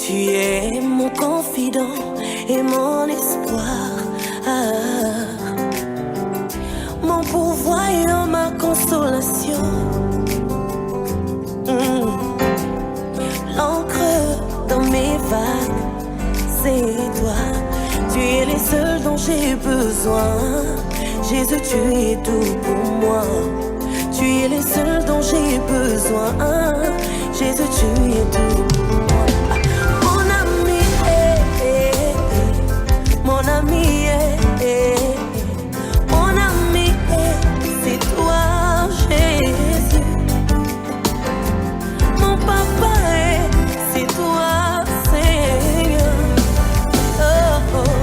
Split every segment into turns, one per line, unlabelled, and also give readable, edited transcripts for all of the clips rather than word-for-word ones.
Tu es mon confident et mon espoir, mon pourvoyeur, ma consolation. L'encre dans mes vagues, c'est toi. Tu es les seuls dont j'ai besoin. Jésus, tu es tout pour moi. Tu es les seuls dont j'ai besoin. Jésus, tu es tout pour moi. Mon ami, mon ami, mon ami, c'est toi, Jésus. Mon papa, c'est toi, Seigneur. Oh, oh.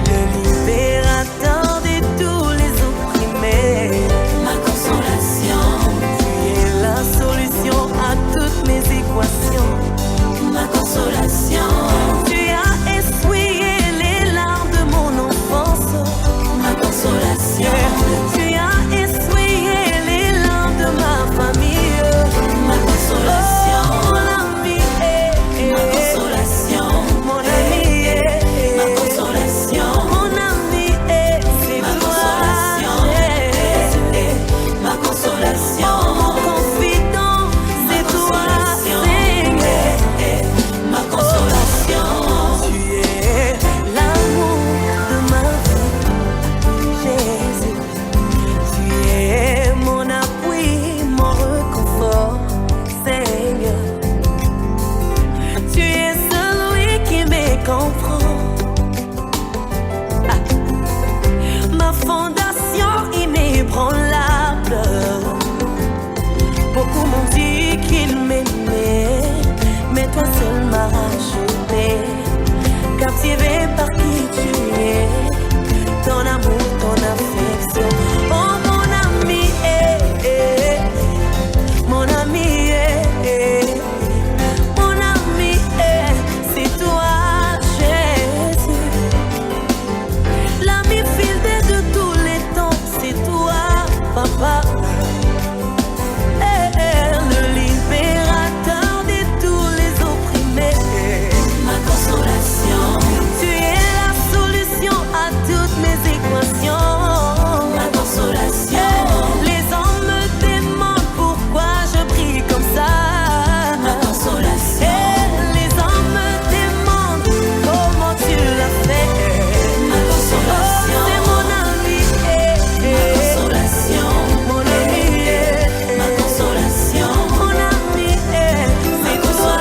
Le libérateur de tous les opprimés. Ma consolation. Tu es la solution à toutes mes équations. Ma consolation. Tu as essuyé les larmes de mon enfance. Ma consolation. Tu as essuyé les larmes de ma famille. Ma consolation. Oh, mon ami, ma consolation. Mon ami, ma consolation. Mon ami, c'est ma consolation. Ma consolation. Oh, mon confident, c'est toi, Seigneur. Ma consolation. Tu es l'amour de ma vie, Jésus. Tu es mon appui, mon réconfort, Seigneur. Tu es celui qui me comprend. Ma fondation inébranlable. Beaucoup m'ont dit qu'ils m'aimaient, mais toi seul m'as racheté. Captivé par qui tu es, ton amour, ton affection. Oh mon ami, mon ami, mon ami, c'est toi, Jésus. L'ami fidèle de tous les temps, c'est toi, Papa. Le libérateur de tous les opprimés. Ma consolation. Tu es la solution à toutes mes équations. Ma consolation. Les hommes me demandent pourquoi je prie comme ça. Ma consolation. Les hommes me demandent comment tu l'as fait. Ma consolation. Oh, c'est mon ami. Ma consolation. Mon ami. Ma consolation. Mon ami. C'est toi,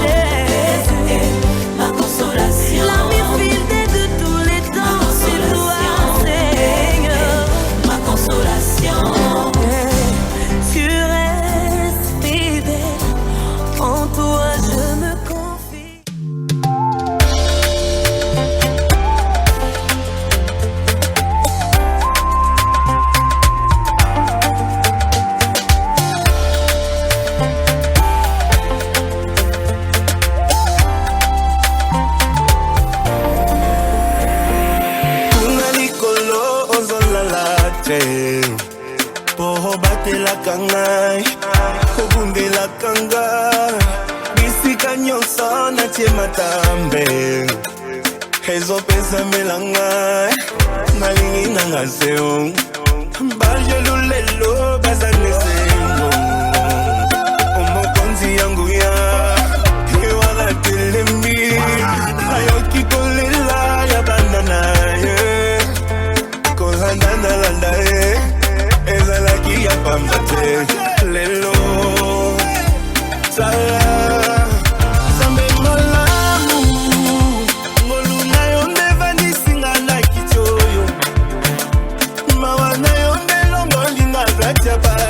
Jésus. Ma consolation. L'ami fidèle de tous les temps, c'est toi, Seigneur. Ma consolation. Tu restes fidèle, en toi je me confie.
Kungalikolo ozolalate Poho batela kangai Kobundela kanga Bisika nyonso na tie matambe Ezo pesa melangai Malingi nanga seo Baje lulelo bazane sengo Omokonzi yangu ya Kewala telembi Ayoki kolela ya bandana Kohandana landa Ezalaki ya pambate Lelo Sala Sambe malamu Ngoluna yonde vanisinga na kichoyo Mawana yonde longo linga zatia pala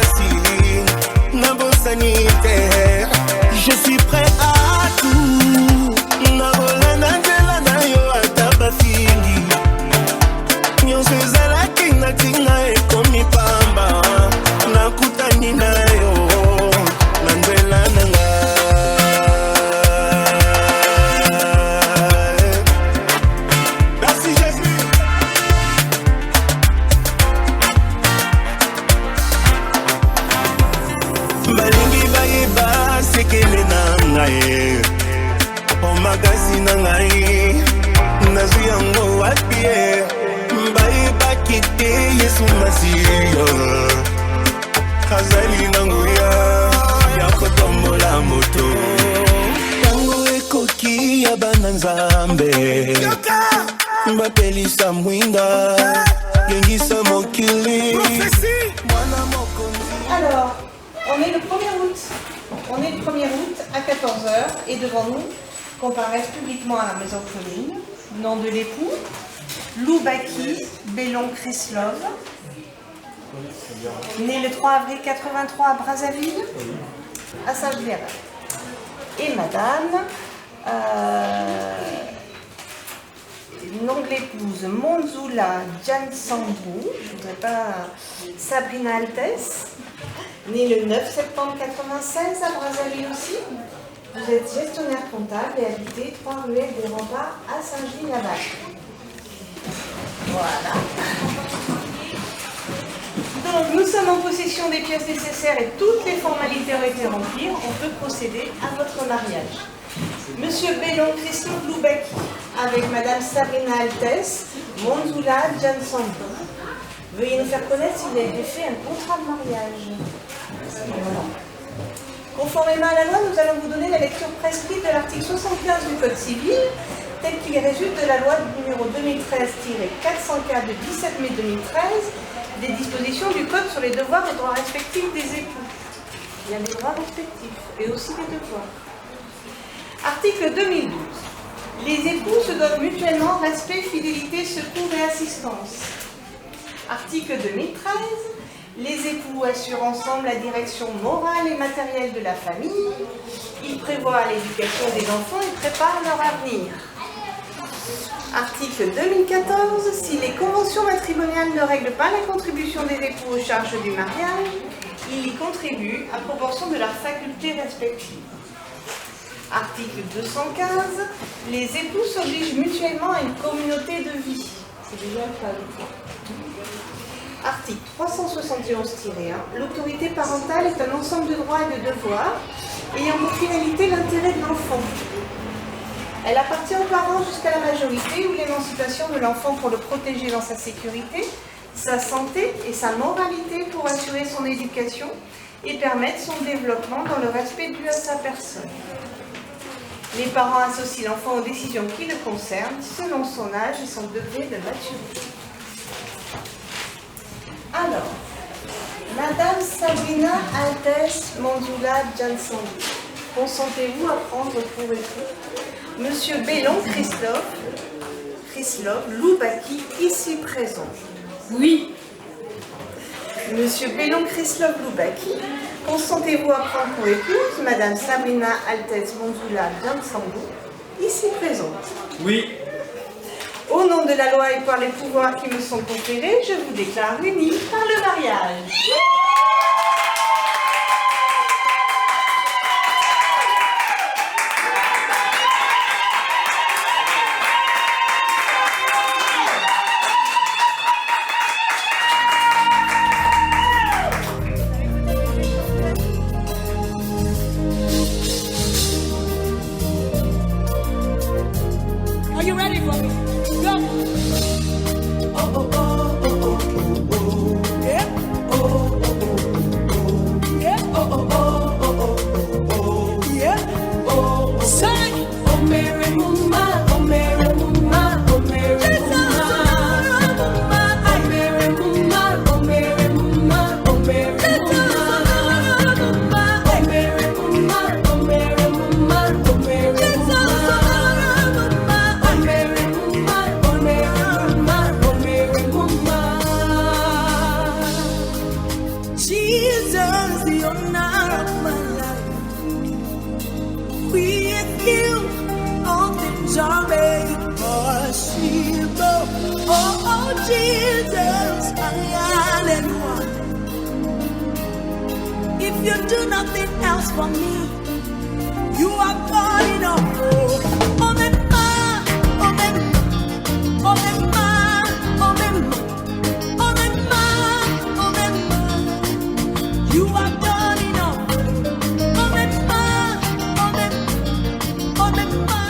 makasi na ngai nazwi yango wapi bayebaki te Yesu Masiya azali na nguya ya kotombola moto tango ekoki ya bana Nzambe bapelisa mwinda yengisa mokili.
Alors, on est le 1er août. On est le 1er août à 14h et devant nous comparaissent publiquement à la maison Pauline, nom de l'époux, Loubaki Bellon Krislov, né le 3 avril 83 à Brazzaville, à Saint-Général. Et madame, nom de l'épouse, Monzula Jansambou, je ne voudrais pas, Sabrina Altès, née le 9 septembre 96 à Brazzaville aussi. Vous êtes gestionnaire comptable et habitez 3 ruelles des Remparts à Saint-Gilles-Laval. Voilà. Donc nous sommes en possession des pièces nécessaires et toutes les formalités ont été remplies. On peut procéder à votre mariage. Monsieur Bellon Christophe Loubaki avec Madame Sabrina Altès, Monzula Jansambou. Veuillez nous faire connaître s'il a été fait un contrat de mariage. Conformément à la loi, nous allons vous donner la lecture prescrite de l'article 75 du Code civil, tel qu'il résulte de la loi numéro 2013-404 de 17 mai 2013, des dispositions du Code sur les devoirs et droits respectifs des époux. Il y a les droits respectifs et aussi les devoirs. Article 2012. Les époux se donnent mutuellement respect, fidélité, secours et assistance. Article 2013. Les époux assurent ensemble la direction morale et matérielle de la famille. Ils prévoient l'éducation des enfants et préparent leur avenir. Article 2014. Si les conventions matrimoniales ne règlent pas la contribution des époux aux charges du mariage, ils y contribuent à proportion de leurs facultés respectives. Article 215. Les époux s'obligent mutuellement à une communauté de vie. C'est déjà le cas. Article 371-1. L'autorité parentale est un ensemble de droits et de devoirs ayant pour finalité l'intérêt de l'enfant. Elle appartient aux parents jusqu'à la majorité ou l'émancipation de l'enfant pour le protéger dans sa sécurité, sa santé et sa moralité pour assurer son éducation et permettre son développement dans le respect dû à sa personne. Les parents associent l'enfant aux décisions qui le concernent selon son âge et son degré de maturité. Alors, Madame Sabrina Altès Monzula Jansambou, consentez-vous à prendre pour époux Monsieur Bellon Krislov Loubaki, ici présent?
Oui.
Monsieur Bellon Krislov Loubaki, consentez-vous à prendre pour épouse Madame Sabrina Altès Monzula Jansambou, ici présente?
Oui.
Au nom de la loi et par les pouvoirs qui me sont conférés, je vous déclare unis par le mariage.
Are you ready for me? Go.
Jesus, hallelujah. If you do nothing else for me, you are God enough. Oh, Mema, oh, Mema, oh, Mema, oh, Mema, oh, Mema, oh, Mema. You are God enough. Oh, Mema, oh, Mema, oh, Mema,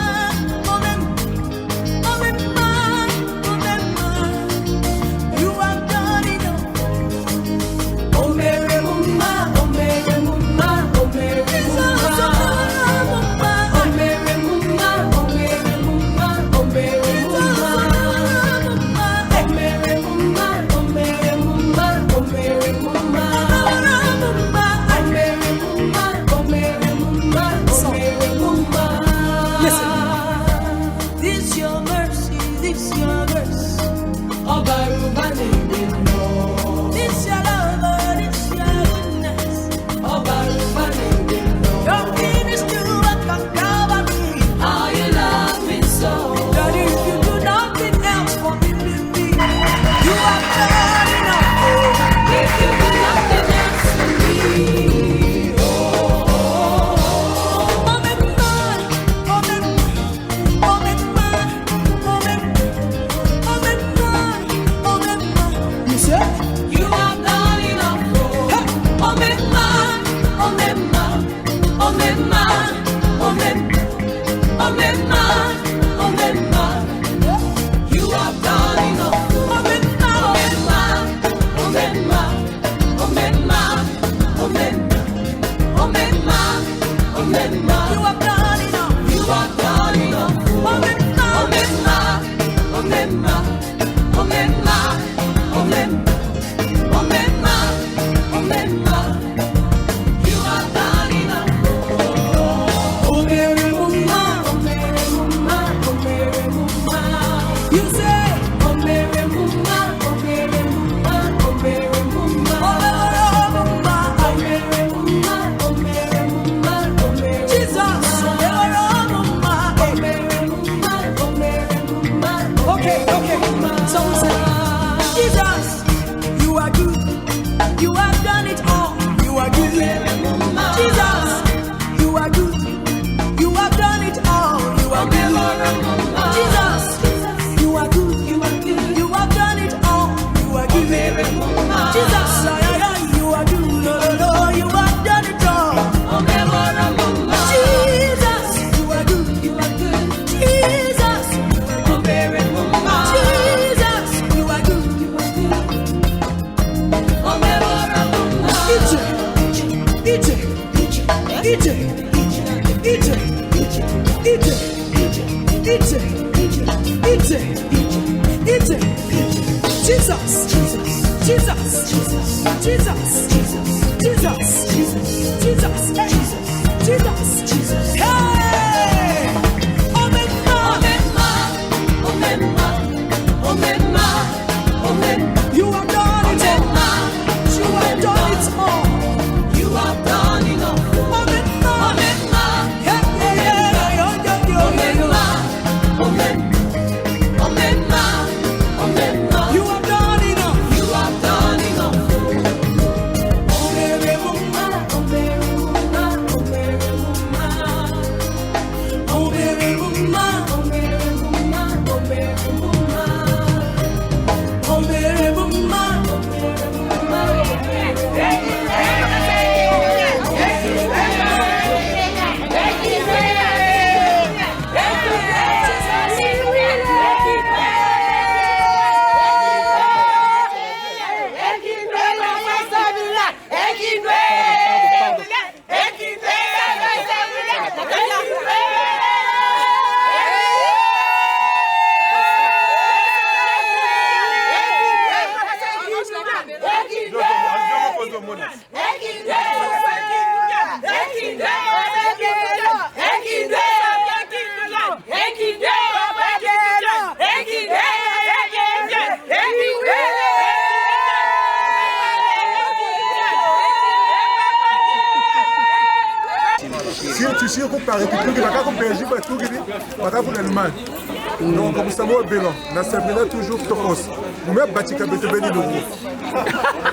Donc, comme ça, moi, Bélan, na semina toujours tokos. Nous mettons batika betebeni l'euro.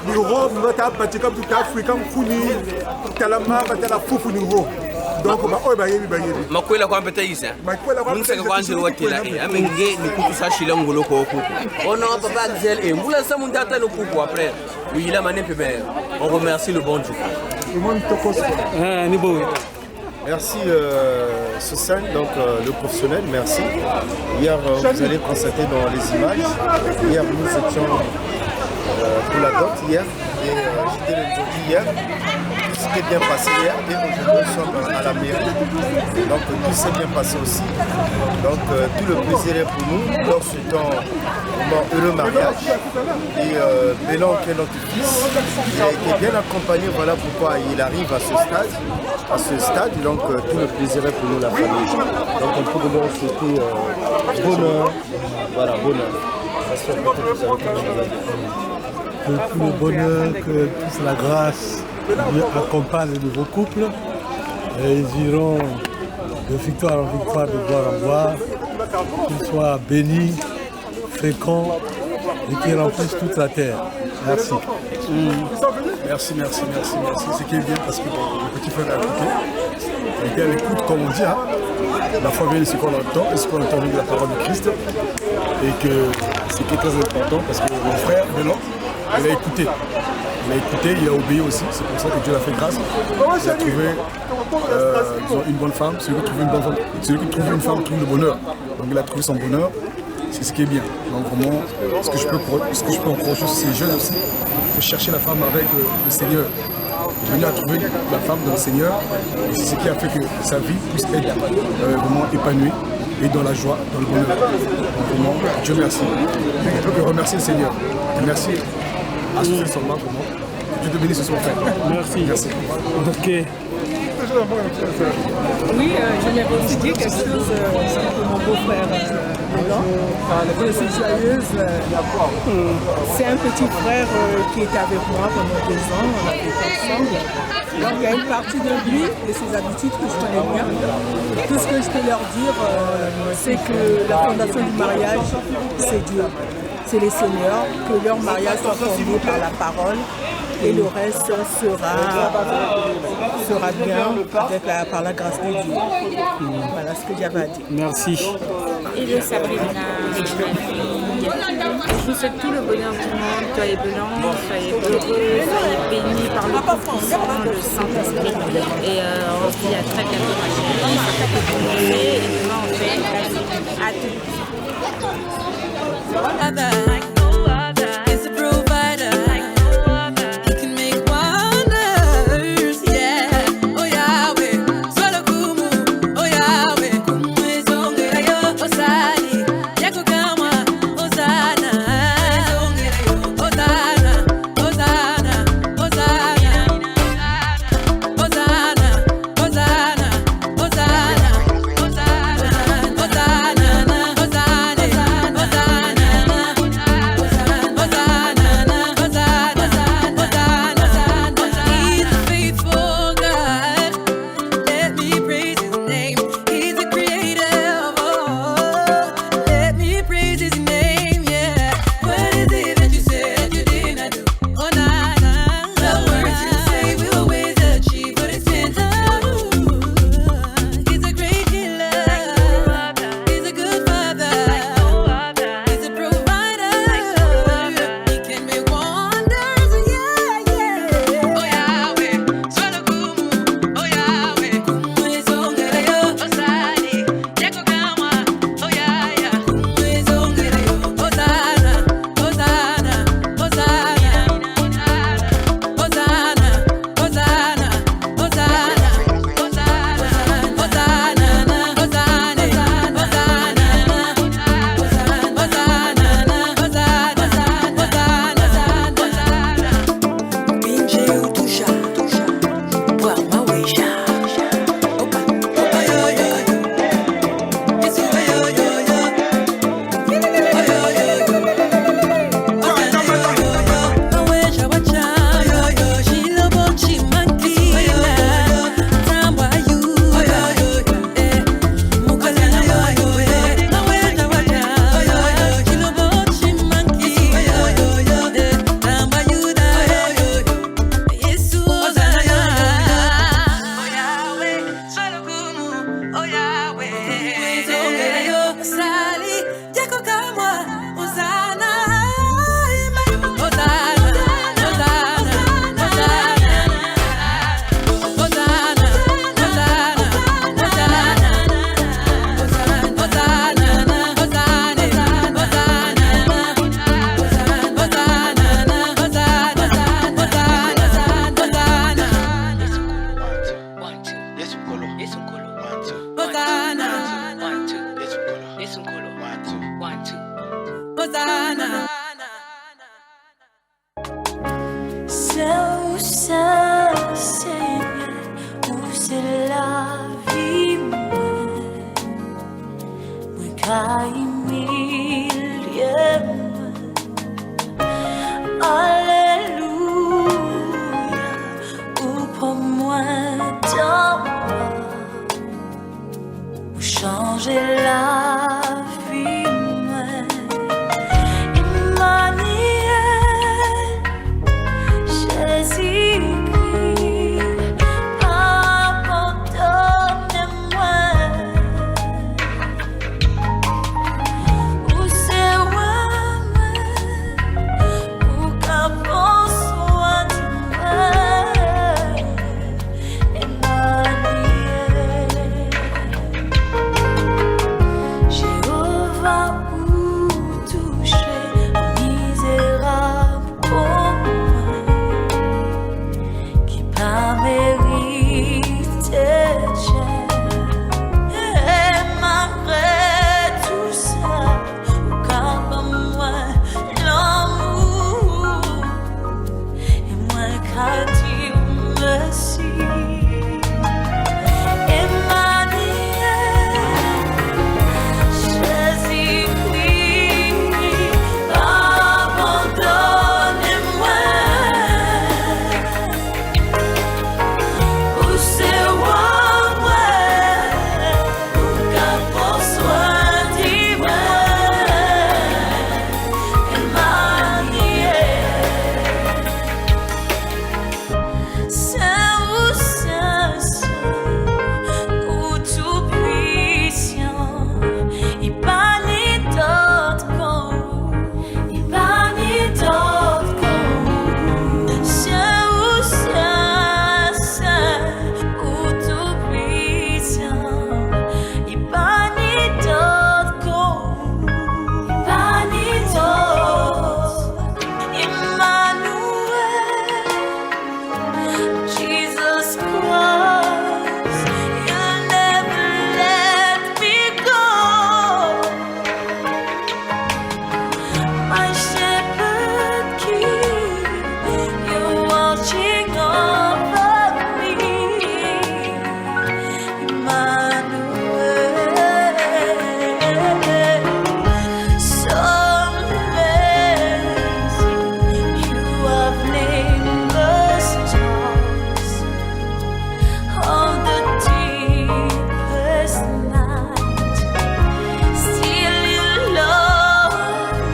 L'euro, nous mettons batika tout africain funi, talama, batala fufu l'euro. Donc, bah, oh, bah, yebi, bah, yebi.
Makwela kwa mpeta isa. Munse kwa nje watila. Amenge ni kuku sa shila ngolo kwa kuku. Ono papa Axel moula sa mundata le kuku après. Oui, il a mané pébé. On remercie le bon Dieu.
Le monde tokos.
Ah, ni beau.
Merci Susan, donc le professionnel, merci. Hier, vous allez constater dans les images, hier nous étions pour la dot hier, et j'étais le jeudi hier. Tout s'est bien passé hier et aujourd'hui nous sommes à la mairie. Donc tout s'est bien passé aussi. Donc tout le plaisir est pour nous. Nous leur souhaitons un heureux mariage. Et Bélan qui est notre fils, il a été bien accompagné, voilà pourquoi il arrive à ce stade. Donc tout le plaisir est pour nous la famille. Donc on peut leur souhaiter bonheur. Voilà, bonheur. J'espère que vous avez quelque chose à dire.
Que tout le bonheur, que toute la grâce Dieu accompagne le nouveau couple et ils iront de victoire en victoire, de gloire en gloire, qu'ils soient bénis, féconds et qu'ils remplissent toute la terre. Merci.
Merci. Ce qui est bien parce que le petit frère a écouté. Il était à l'écoute, comme on dit. Hein. La famille, c'est ce qu'on entend, et ce qu'on entend de la parole de Christ. Et que ce qui est très important parce que mon frère, Bélan, il a écouté. Il a obéi aussi, c'est pour ça que Dieu l'a fait grâce. Il a trouvé une bonne femme, celui qui trouve une femme trouve le bonheur. Donc il a trouvé son bonheur, c'est ce qui est bien. Donc vraiment, ce que je peux encourager ces jeunes aussi, il faut chercher la femme avec le Seigneur. Il a trouvé la femme dans le Seigneur, et c'est ce qui a fait que sa vie puisse être vraiment épanouie et dans la joie, dans le bonheur. Donc vraiment, Dieu merci. Je peux que remercier le Seigneur. Et merci à ce seulement pour moi. Dieu te bénisse ce soir.
Merci. Ok.
Oui, j'aimerais aussi dire quelque chose pour mon beau-frère Bélan. Je suis joyeuse. C'est un petit frère qui était avec moi pendant 2 ans. On a été ensemble. Donc il y a une partie de lui, de ses habitudes que je connais bien. Tout ce que je peux leur dire, c'est que la fondation du mariage, c'est Dieu. C'est les seigneurs, que leur mariage soit fondé par la parole et le reste sera bien par la grâce de Dieu. Voilà ce que j'avais à dire.
Merci.
Et je Sabrina, je vous souhaite tout le bonheur du monde, toi et Bélan, soyez heureux, soyez bénis par le Tout-Puissant, le Saint-Esprit. Et on se dit à très bientôt, ma chérie. Ça fait que vous m'aimez et demain on fait une classique. À tout.
Is a provider. He can make wonders, yeah. Oh Yahweh, solo kumu. Oh Yahweh, kumu ezonge yo. Hosanna.
C'est où ça, Seigneur, où c'est la vie, moi, alléluia, ou pour moi, dans moi, où changer la vie, moi, Emmanuel, Jésus-Christ, pardonne-moi. Où c'est moi, où qu'à François du Emmanuel, Jéhovah, où toucher misérable pour moi, qui pas mérité Dieu. Et malgré tout ça, au cap à moi l'amour, et moi qu'à dire merci. Emmanuel, Jésus-Christ, pardonne-moi. Où c'est moi, où qu'à François dit Emmanuel, c'est où tout puissant, il banit d'autres comme il banit d'autres comme c'est où tout puissant, il banit d'autres comme il banit d'autres. Emmanuel, Jesus Christ, you'll never let me go. My shepherd king, you're watching over me. Emmanuel, so amazing, you have named the stars of the deepest night. Still you love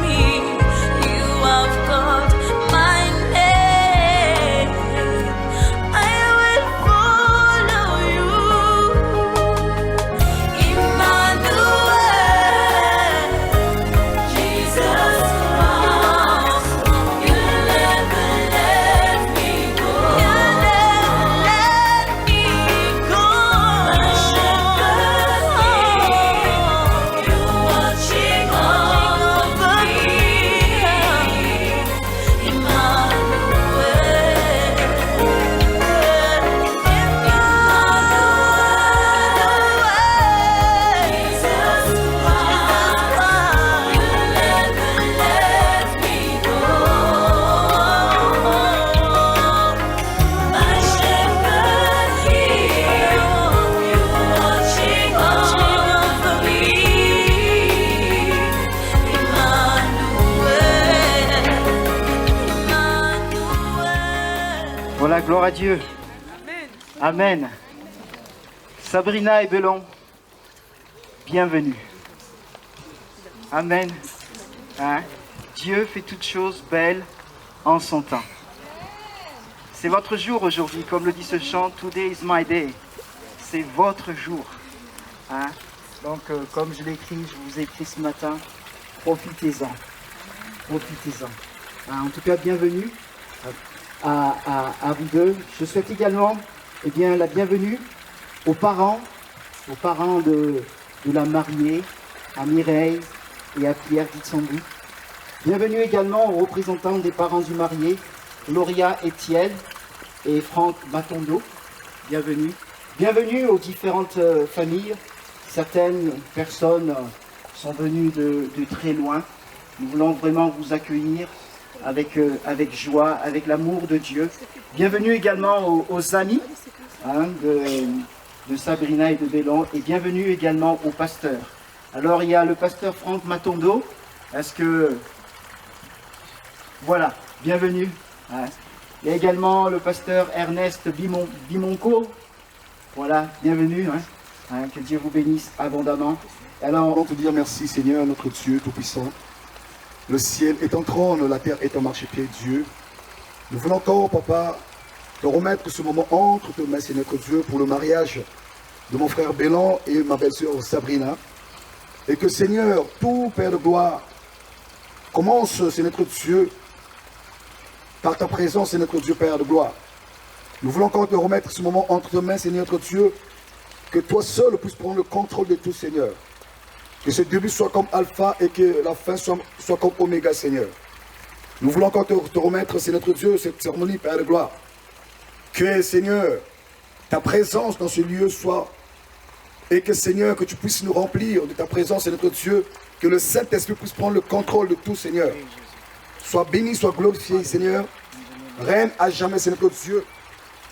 me, you have called my name. I will follow you, Emmanuel, Jesus Christ, you'll never let me go. You'll never let me go. My shepherd king, you're watching over me,
Voilà, gloire à Dieu. Amen. Sabrina et Belon, bienvenue. Amen. Hein? Dieu fait toutes choses belles en son temps. C'est votre jour aujourd'hui, comme le dit ce chant, Today is my day. C'est votre jour. Hein? Donc, comme je l'ai écrit, je vous ai écrit ce matin, profitez-en. Profitez-en. Hein, en tout cas, bienvenue à vous deux. Je souhaite également la bienvenue aux parents de la mariée, à Mireille et à Pierre Ditsambou. Bienvenue également aux représentants des parents du marié, Gloria Etienne et Franck Matondo. Bienvenue. Bienvenue aux différentes familles. Certaines personnes sont venues de très loin. Nous voulons vraiment vous accueillir avec joie, avec l'amour de Dieu. Bienvenue également aux amis de Sabrina et de Bellon, et bienvenue également au pasteur. Alors il y a le pasteur Franck Matondo. Est-ce que... Voilà, bienvenue. Il y a également le pasteur Ernest Bimonco. Voilà, bienvenue. Que Dieu vous bénisse abondamment.
Alors, on va te dire merci Seigneur, notre Dieu Tout-Puissant. Le ciel est en trône, la terre est en marchepied, Dieu. Nous voulons encore, Papa, te remettre ce moment entre tes mains, Seigneur notre Dieu, pour le mariage de mon frère Bélan et ma belle-sœur Sabrina. Et que Seigneur, tout Père de gloire, commence, Seigneur notre Dieu, par ta présence, Seigneur notre Dieu, Père de gloire. Nous voulons encore te remettre ce moment entre tes mains, Seigneur notre Dieu, que toi seul puisses prendre le contrôle de tout, Seigneur. Que ce début soit comme alpha et que la fin soit comme oméga, Seigneur. Nous voulons encore te remettre, Seigneur notre Dieu, cette cérémonie, Père de gloire. Que, Seigneur, ta présence dans ce lieu soit, et que, Seigneur, que tu puisses nous remplir de ta présence, Seigneur notre Dieu, que le Saint-Esprit puisse prendre le contrôle de tout, Seigneur. Sois béni, sois glorifié, Seigneur. Règne à jamais, Seigneur notre Dieu.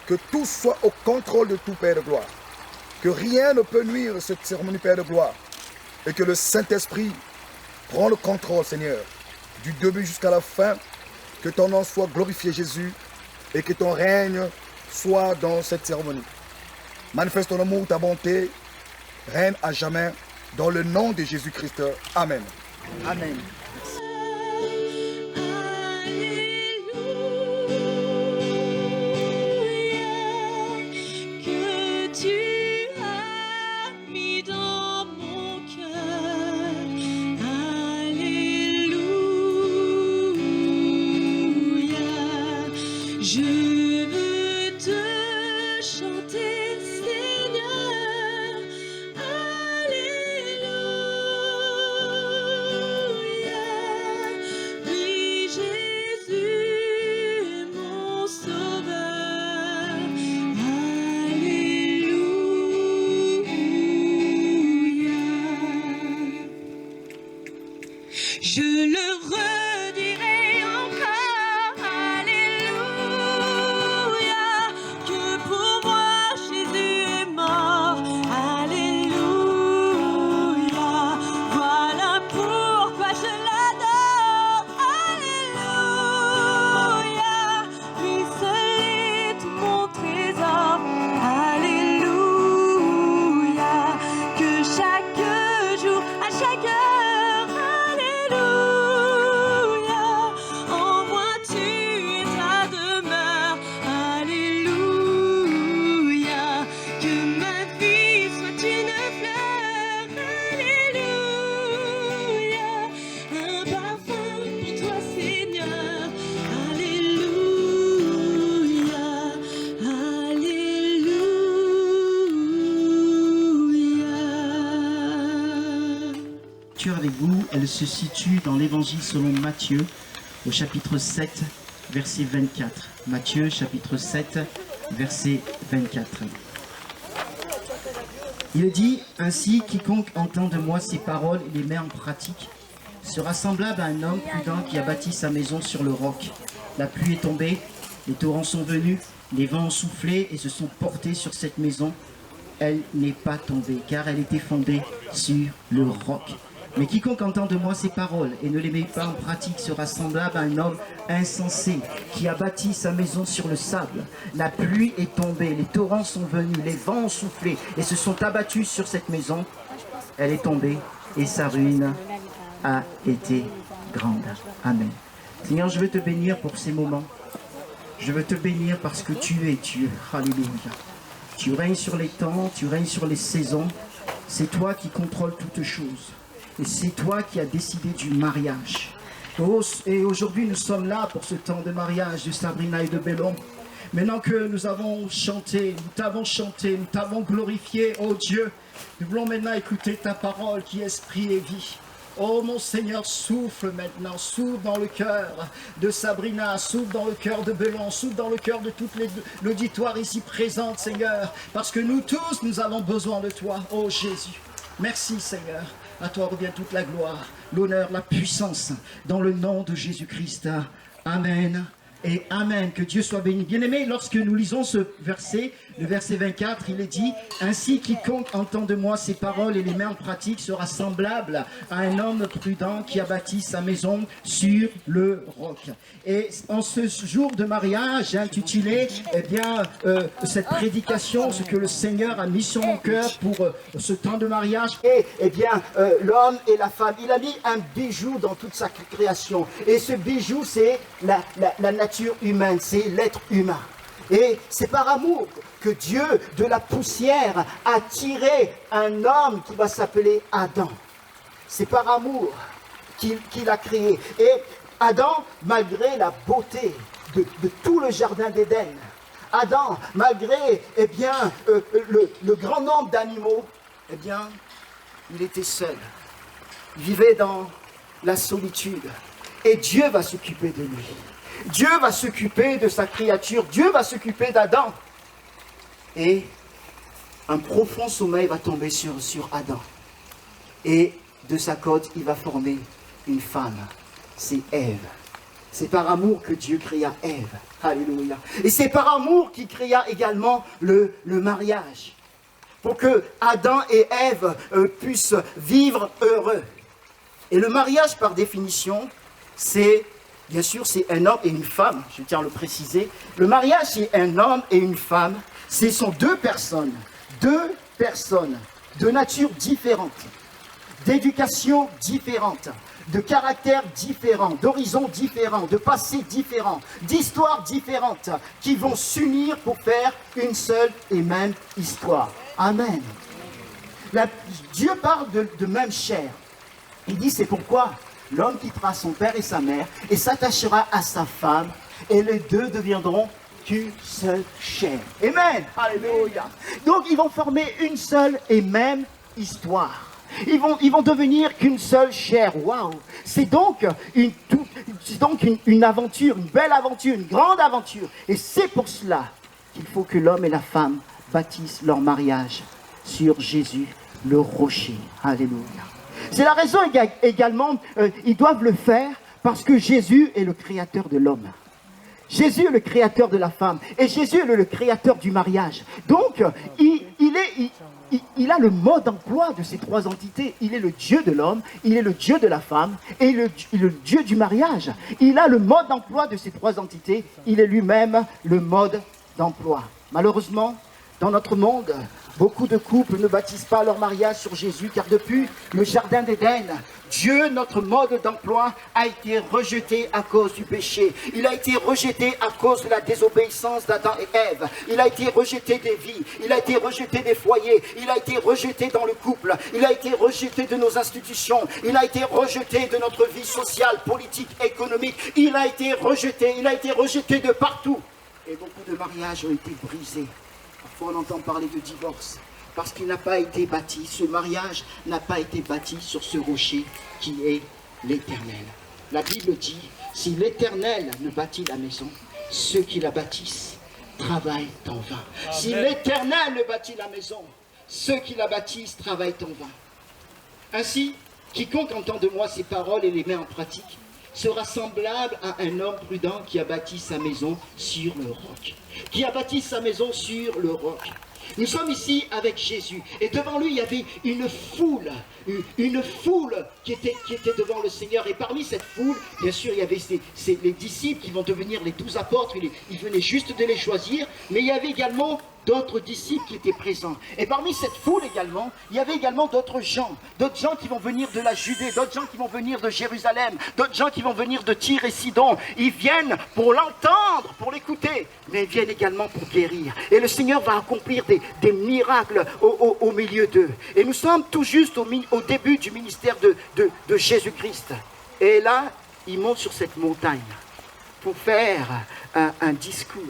Que tout soit au contrôle de tout, Père de gloire. Que rien ne peut nuire à cette cérémonie, Père de gloire. Et que le Saint-Esprit prend le contrôle, Seigneur, du début jusqu'à la fin. Que ton nom soit glorifié, Jésus, et que ton règne soit dans cette cérémonie. Manifeste ton amour, ta bonté, règne à jamais, dans le nom de Jésus-Christ. Amen.
Amen.
Je le redirai encore, Alléluia, que pour moi Jésus est mort, Alléluia, voilà pourquoi je l'adore, Alléluia, lui seul est tout mon trésor, Alléluia, que chaque jour, à chaque heure,
avec vous, elle se situe dans l'évangile selon Matthieu, au chapitre 7, verset 24. Matthieu, chapitre 7, verset 24. Il dit ainsi, quiconque entend de moi ces paroles et les met en pratique sera semblable à un homme prudent qui a bâti sa maison sur le roc. La pluie est tombée, les torrents sont venus, les vents ont soufflé et se sont portés sur cette maison. Elle n'est pas tombée, car elle était fondée sur le roc. Mais quiconque entend de moi ces paroles et ne les met pas en pratique sera semblable à un homme insensé qui a bâti sa maison sur le sable. La pluie est tombée, les torrents sont venus, les vents ont soufflé et se sont abattus sur cette maison. Elle est tombée et sa ruine a été grande. Amen. Seigneur, je veux te bénir pour ces moments. Je veux te bénir parce que tu es Dieu. Alléluia. Tu règnes sur les temps, tu règnes sur les saisons. C'est toi qui contrôles toutes choses. Et c'est toi qui as décidé du mariage. Et aujourd'hui, nous sommes là pour ce temps de mariage de Sabrina et de Bellon. Maintenant que nous avons chanté, nous t'avons chanté, nous t'avons glorifié, oh Dieu, nous voulons maintenant écouter ta parole qui est esprit et vie. Oh mon Seigneur, souffle maintenant, souffle dans le cœur de Sabrina, souffle dans le cœur de Bellon, souffle dans le cœur de toute l'auditoire ici présente, Seigneur, parce que nous tous, nous avons besoin de toi, oh Jésus.
Merci Seigneur. À toi revient toute la gloire, l'honneur, la puissance. Dans le nom de Jésus-Christ. Amen. Et Amen, que Dieu soit béni. Bien-aimés, lorsque nous lisons ce verset, le verset 24, il est dit « Ainsi quiconque entend de moi ces paroles et les met en pratique sera semblable à un homme prudent qui a bâti sa maison sur le roc. » Et en ce jour de mariage, j'ai intitulé cette prédication, ce que le Seigneur a mis sur mon cœur pour ce temps de mariage. Et l'homme et la femme, il a mis un bijou dans toute sa création. Et ce bijou, c'est la nature humaine, c'est l'être humain. Et c'est par amour que Dieu, de la poussière, a tiré un homme qui va s'appeler Adam. C'est par amour qu'il a créé. Et Adam, malgré la beauté de tout le jardin d'Éden, Adam, malgré le grand nombre d'animaux, il était seul. Il vivait dans la solitude. Et Dieu va s'occuper de lui. Dieu va s'occuper de sa créature. Dieu va s'occuper d'Adam. Et un profond sommeil va tomber sur Adam. Et de sa côte, il va former une femme. C'est Ève. C'est par amour que Dieu créa Ève. Alléluia. Et c'est par amour qu'il créa également le mariage. Pour que Adam et Ève puissent vivre heureux. Et le mariage, par définition, c'est... Bien sûr, c'est un homme et une femme, je tiens à le préciser. Le mariage, c'est un homme et une femme. Ce sont deux personnes de nature différente, d'éducation différente, de caractère différent, d'horizon différent, de passé différent, d'histoire différente, qui vont s'unir pour faire une seule et même histoire. Amen. Dieu parle de même chair. Il dit, c'est pourquoi l'homme quittera son père et sa mère et s'attachera à sa femme et les deux deviendront qu'une seule chair. Amen. Alléluia. Donc ils vont former une seule et même histoire. Ils vont devenir qu'une seule chair. Waouh. C'est donc une aventure, une belle aventure, une grande aventure. Et c'est pour cela qu'il faut que l'homme et la femme bâtissent leur mariage sur Jésus, le rocher. Alléluia. C'est la raison également, ils doivent le faire parce que Jésus est le créateur de l'homme. Jésus est le créateur de la femme. Et Jésus est le créateur du mariage. Donc, il a le mode d'emploi de ces trois entités. Il est le Dieu de l'homme, il est le Dieu de la femme et il est le Dieu du mariage. Il a le mode d'emploi de ces trois entités. Il est lui-même le mode d'emploi. Malheureusement, dans notre monde, beaucoup de couples ne bâtissent pas leur mariage sur Jésus, car depuis le jardin d'Éden, Dieu, notre mode d'emploi, a été rejeté à cause du péché. Il a été rejeté à cause de la désobéissance d'Adam et Ève. Il a été rejeté des vies, il a été rejeté des foyers, il a été rejeté dans le couple, il a été rejeté de nos institutions, il a été rejeté de notre vie sociale, politique, économique. Il a été rejeté de partout. Et beaucoup de mariages ont été brisés. Parfois on entend parler de divorce, parce qu'il n'a pas été bâti, ce mariage n'a pas été bâti sur ce rocher qui est l'Éternel. La Bible dit, si l'Éternel ne bâtit la maison, ceux qui la bâtissent travaillent en vain. Amen. Si l'Éternel ne bâtit la maison, ceux qui la bâtissent travaillent en vain. Ainsi, quiconque entend de moi ces paroles et les met en pratique, sera semblable à un homme prudent qui a bâti sa maison sur le roc. Qui a bâti sa maison sur le roc. Nous sommes ici avec Jésus et devant lui il y avait une foule qui était devant le Seigneur, et parmi cette foule, bien sûr il y avait les disciples qui vont devenir les 12 apôtres, il venait juste de les choisir, mais il y avait également d'autres disciples qui étaient présents. Et parmi cette foule également, il y avait également d'autres gens qui vont venir de la Judée, d'autres gens qui vont venir de Jérusalem, d'autres gens qui vont venir de Tyr et Sidon. Ils viennent pour l'entendre, pour l'écouter, mais ils viennent également pour guérir. Et le Seigneur va accomplir des miracles au milieu d'eux. Et nous sommes tout juste au début du ministère de Jésus-Christ. Et là, il monte sur cette montagne pour faire un discours.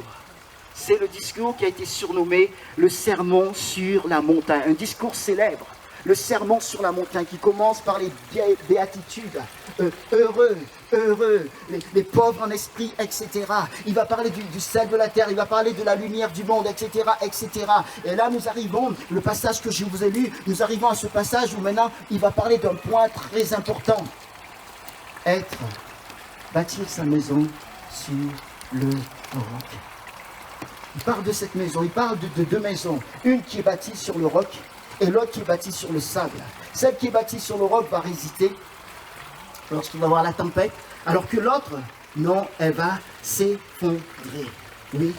C'est le discours qui a été surnommé le sermon sur la montagne. Un discours célèbre. le sermon sur la montagne qui commence par les béatitudes. Heureux, heureux, les pauvres en esprit, etc. Il va parler du sel de la terre, il va parler de la lumière du monde, etc., etc. Et là, nous arrivons, le passage que je vous ai lu, nous arrivons à ce passage où maintenant, il va parler d'un point très important. Bâtir sa maison sur le roc. Il parle de cette maison, il parle de deux maisons. Une qui est bâtie sur le roc et l'autre qui est bâtie sur le sable. Celle qui est bâtie sur le roc va résister lorsqu'il va y avoir la tempête, alors que l'autre, non, elle va s'effondrer. Oui.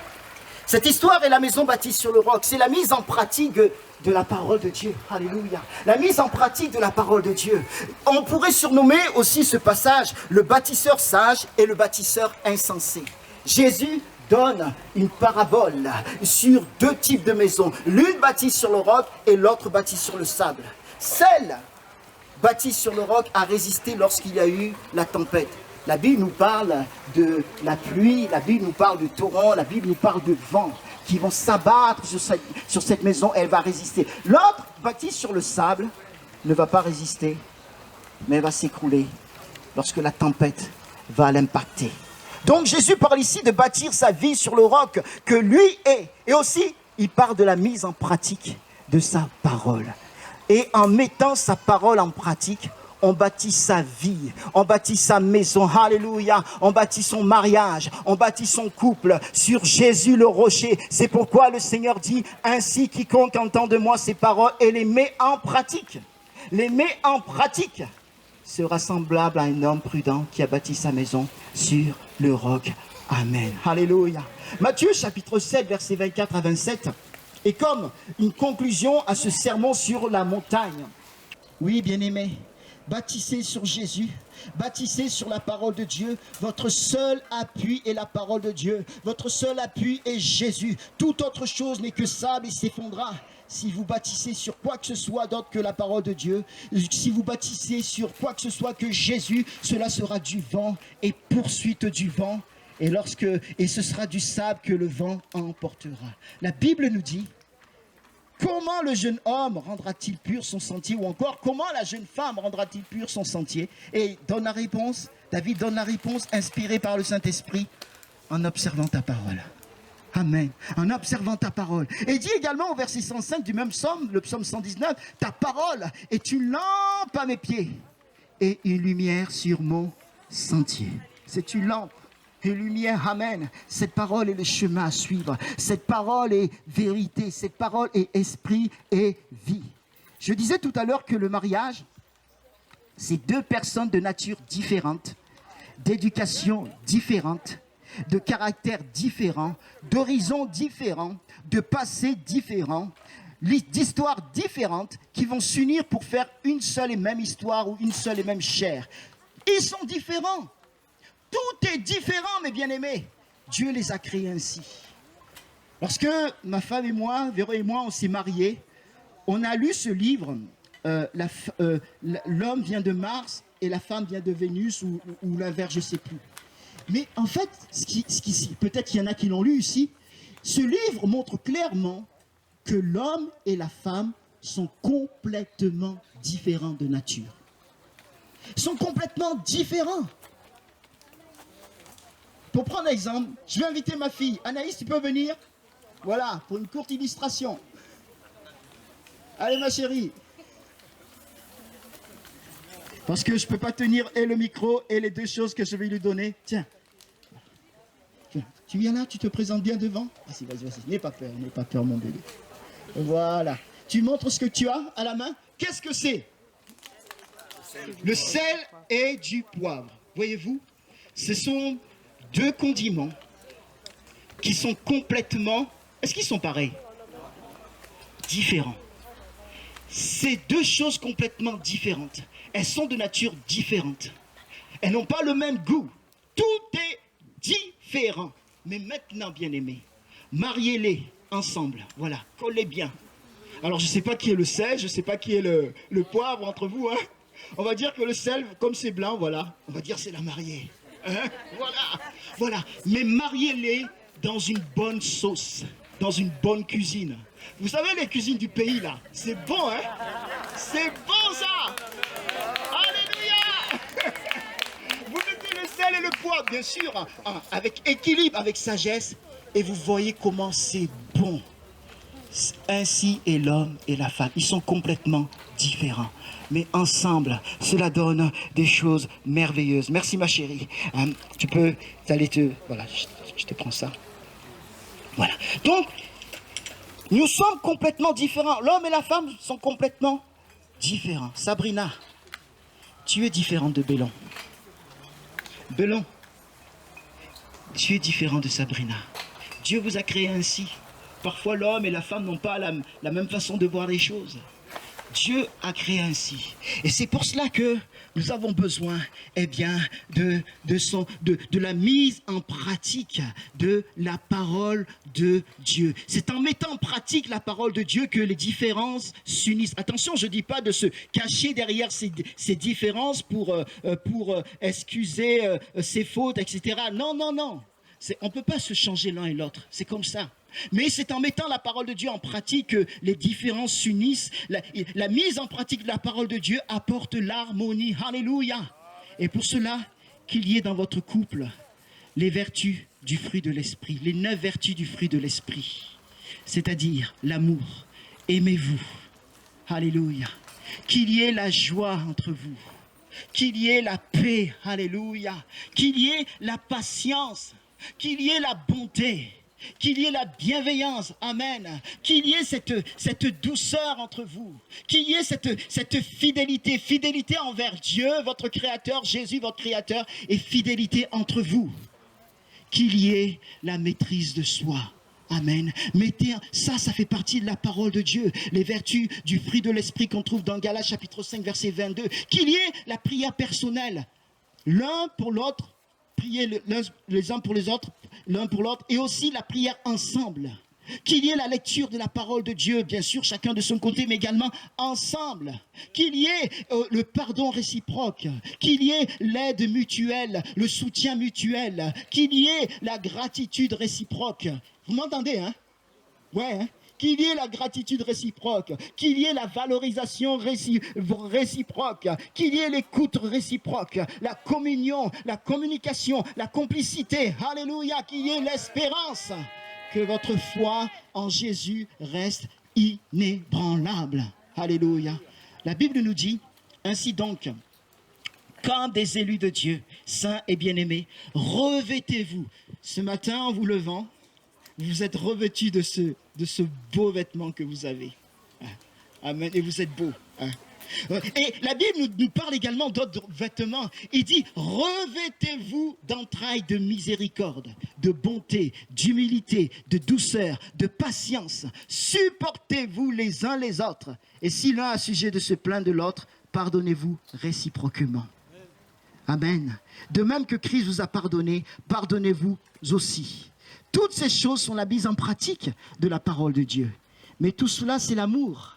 Cette histoire est la maison bâtie sur le roc. C'est la mise en pratique de la parole de Dieu. Alléluia. La mise en pratique de la parole de Dieu. On pourrait surnommer aussi ce passage le bâtisseur sage et le bâtisseur insensé. Jésus donne une parabole sur deux types de maisons. L'une bâtie sur le roc et l'autre bâtie sur le sable. Celle bâtie sur le roc a résisté lorsqu'il y a eu la tempête. La Bible nous parle de la pluie, la Bible nous parle de torrents, la Bible nous parle de vent qui vont s'abattre sur cette maison et elle va résister. L'autre bâtie sur le sable ne va pas résister, mais elle va s'écrouler lorsque la tempête va l'impacter. Donc Jésus parle ici de bâtir sa vie sur le roc que lui est. Et aussi, il parle de la mise en pratique de sa parole. Et en mettant sa parole en pratique, on bâtit sa vie, on bâtit sa maison, alléluia, on bâtit son mariage, on bâtit son couple sur Jésus le rocher. C'est pourquoi le Seigneur dit, ainsi quiconque entend de moi ces paroles et les met en pratique, sera semblable à un homme prudent qui a bâti sa maison sur le roc. Amen. Alléluia. Matthieu chapitre 7, versets 24 à 27 est comme une conclusion à ce sermon sur la montagne. Oui, bien-aimés, bâtissez sur Jésus, bâtissez sur la parole de Dieu. Votre seul appui est la parole de Dieu. Votre seul appui est Jésus. Toute autre chose n'est que sable et s'effondrera. Si vous bâtissez sur quoi que ce soit d'autre que la parole de Dieu, si vous bâtissez sur quoi que ce soit que Jésus, cela sera du vent et poursuite du vent. Et ce sera du sable que le vent emportera. La Bible nous dit, comment le jeune homme rendra-t-il pur son sentier? Ou encore, comment la jeune femme rendra-t-il pur son sentier? Et donne la réponse, David donne la réponse, inspirée par le Saint-Esprit, en observant ta parole. Amen. En observant ta parole. Et dit également au verset 105 du même psaume, le psaume 119, ta parole est une lampe à mes pieds et une lumière sur mon sentier. C'est une lampe et lumière, amen. Cette parole est le chemin à suivre. Cette parole est vérité. Cette parole est esprit et vie. Je disais tout à l'heure que le mariage, c'est deux personnes de nature différente, d'éducation différente, de caractères différents, d'horizons différents, de passés différents, d'histoires différentes qui vont s'unir pour faire une seule et même histoire ou une seule et même chair. Ils sont différents. Tout est différent, mes bien-aimés. Dieu les a créés ainsi. Lorsque ma femme et moi, Véro et moi, on s'est mariés, on a lu ce livre, l'homme vient de Mars et la femme vient de Vénus ou l'inverse, je ne sais plus. Mais en fait, peut-être qu'il y en a qui l'ont lu ici, ce livre montre clairement que l'homme et la femme sont complètement différents de nature. Ils sont complètement différents. Pour prendre un exemple, je vais inviter ma fille. Anaïs, tu peux venir? Voilà, pour une courte illustration. Allez, ma chérie. Parce que je ne peux pas tenir et le micro et les deux choses que je vais lui donner. Tiens. Tu viens là, tu te présentes bien devant. Vas-y, n'aie pas peur, mon bébé. Voilà. Tu montres ce que tu as à la main. Qu'est-ce que c'est? Le sel et du poivre. Voyez-vous, ce sont deux condiments qui sont complètement... Est-ce qu'ils sont pareils? Différents. C'est deux choses complètement différentes. Elles sont de nature différente. Elles n'ont pas le même goût. Tout est différent. Mais maintenant, bien-aimés, mariez-les ensemble. Voilà, collez bien. Alors, je ne sais pas qui est le sel, je ne sais pas qui est le poivre entre vous. Hein. On va dire que le sel, comme c'est blanc, voilà, on va dire c'est la mariée. Hein. Voilà. Mais mariez-les dans une bonne sauce, dans une bonne cuisine. Vous savez, les cuisines du pays, là, c'est bon, hein? C'est bon ça. Alléluia. Vous mettez le sel et le poivre, bien sûr, avec équilibre, avec sagesse, et vous voyez comment c'est bon. Ainsi est l'homme et la femme. Ils sont complètement différents. Mais ensemble, cela donne des choses merveilleuses. Merci ma chérie. Tu peux aller te... Voilà, je te prends ça. Voilà. Donc, nous sommes complètement différents. L'homme et la femme sont complètement différents. Sabrina, tu es différente de Bélon. Bélon, tu es différent de Sabrina. Dieu vous a créé ainsi. Parfois, l'homme et la femme n'ont pas la même façon de voir les choses. Dieu a créé ainsi. Et c'est pour cela que nous avons besoin, eh bien, de la mise en pratique de la parole de Dieu. C'est en mettant en pratique la parole de Dieu que les différences s'unissent. Attention, je ne dis pas de se cacher derrière ces différences pour excuser ses fautes, etc. Non, non, non. On ne peut pas se changer l'un et l'autre. C'est comme ça. Mais c'est en mettant la parole de Dieu en pratique que les différences s'unissent. La mise en pratique de la parole de Dieu apporte l'harmonie. Alléluia. Et pour cela, qu'il y ait dans votre couple les vertus du fruit de l'esprit, les 9 vertus du fruit de l'esprit, c'est-à-dire l'amour. Aimez-vous. Alléluia. Qu'il y ait la joie entre vous. Qu'il y ait la paix. Alléluia. Qu'il y ait la patience. Qu'il y ait la bonté. Qu'il y ait la bienveillance, amen, qu'il y ait cette douceur entre vous, qu'il y ait cette fidélité envers Dieu, votre Créateur, Jésus, votre Créateur, et fidélité entre vous, qu'il y ait la maîtrise de soi. Amen. Mettez ça fait partie de la parole de Dieu. Les vertus du fruit de l'esprit qu'on trouve dans Galates chapitre 5, verset 22. Qu'il y ait la prière personnelle, l'un pour l'autre, prier les uns pour les autres, l'un pour l'autre, et aussi la prière ensemble. Qu'il y ait la lecture de la parole de Dieu, bien sûr, chacun de son côté, mais également ensemble. Qu'il y ait le pardon réciproque, qu'il y ait l'aide mutuelle, le soutien mutuel, qu'il y ait la gratitude réciproque. Vous m'entendez, hein? Ouais, hein? Qu'il y ait la gratitude réciproque, qu'il y ait la valorisation réciproque, qu'il y ait l'écoute réciproque, la communion, la communication, la complicité, alléluia, qu'il y ait l'espérance, que votre foi en Jésus reste inébranlable, alléluia. La Bible nous dit, ainsi donc, comme des élus de Dieu, saints et bien-aimés, revêtez-vous. Ce matin, en vous levant, vous êtes revêtus de ce beau vêtement que vous avez. Amen. Et vous êtes beaux. Et la Bible nous parle également d'autres vêtements. Il dit, revêtez-vous d'entrailles de miséricorde, de bonté, d'humilité, de douceur, de patience. Supportez-vous les uns les autres. Et si l'un a sujet de se plaindre de l'autre, pardonnez-vous réciproquement. Amen. De même que Christ vous a pardonné, pardonnez-vous aussi. Toutes ces choses sont la mise en pratique de la parole de Dieu. Mais tout cela, c'est l'amour.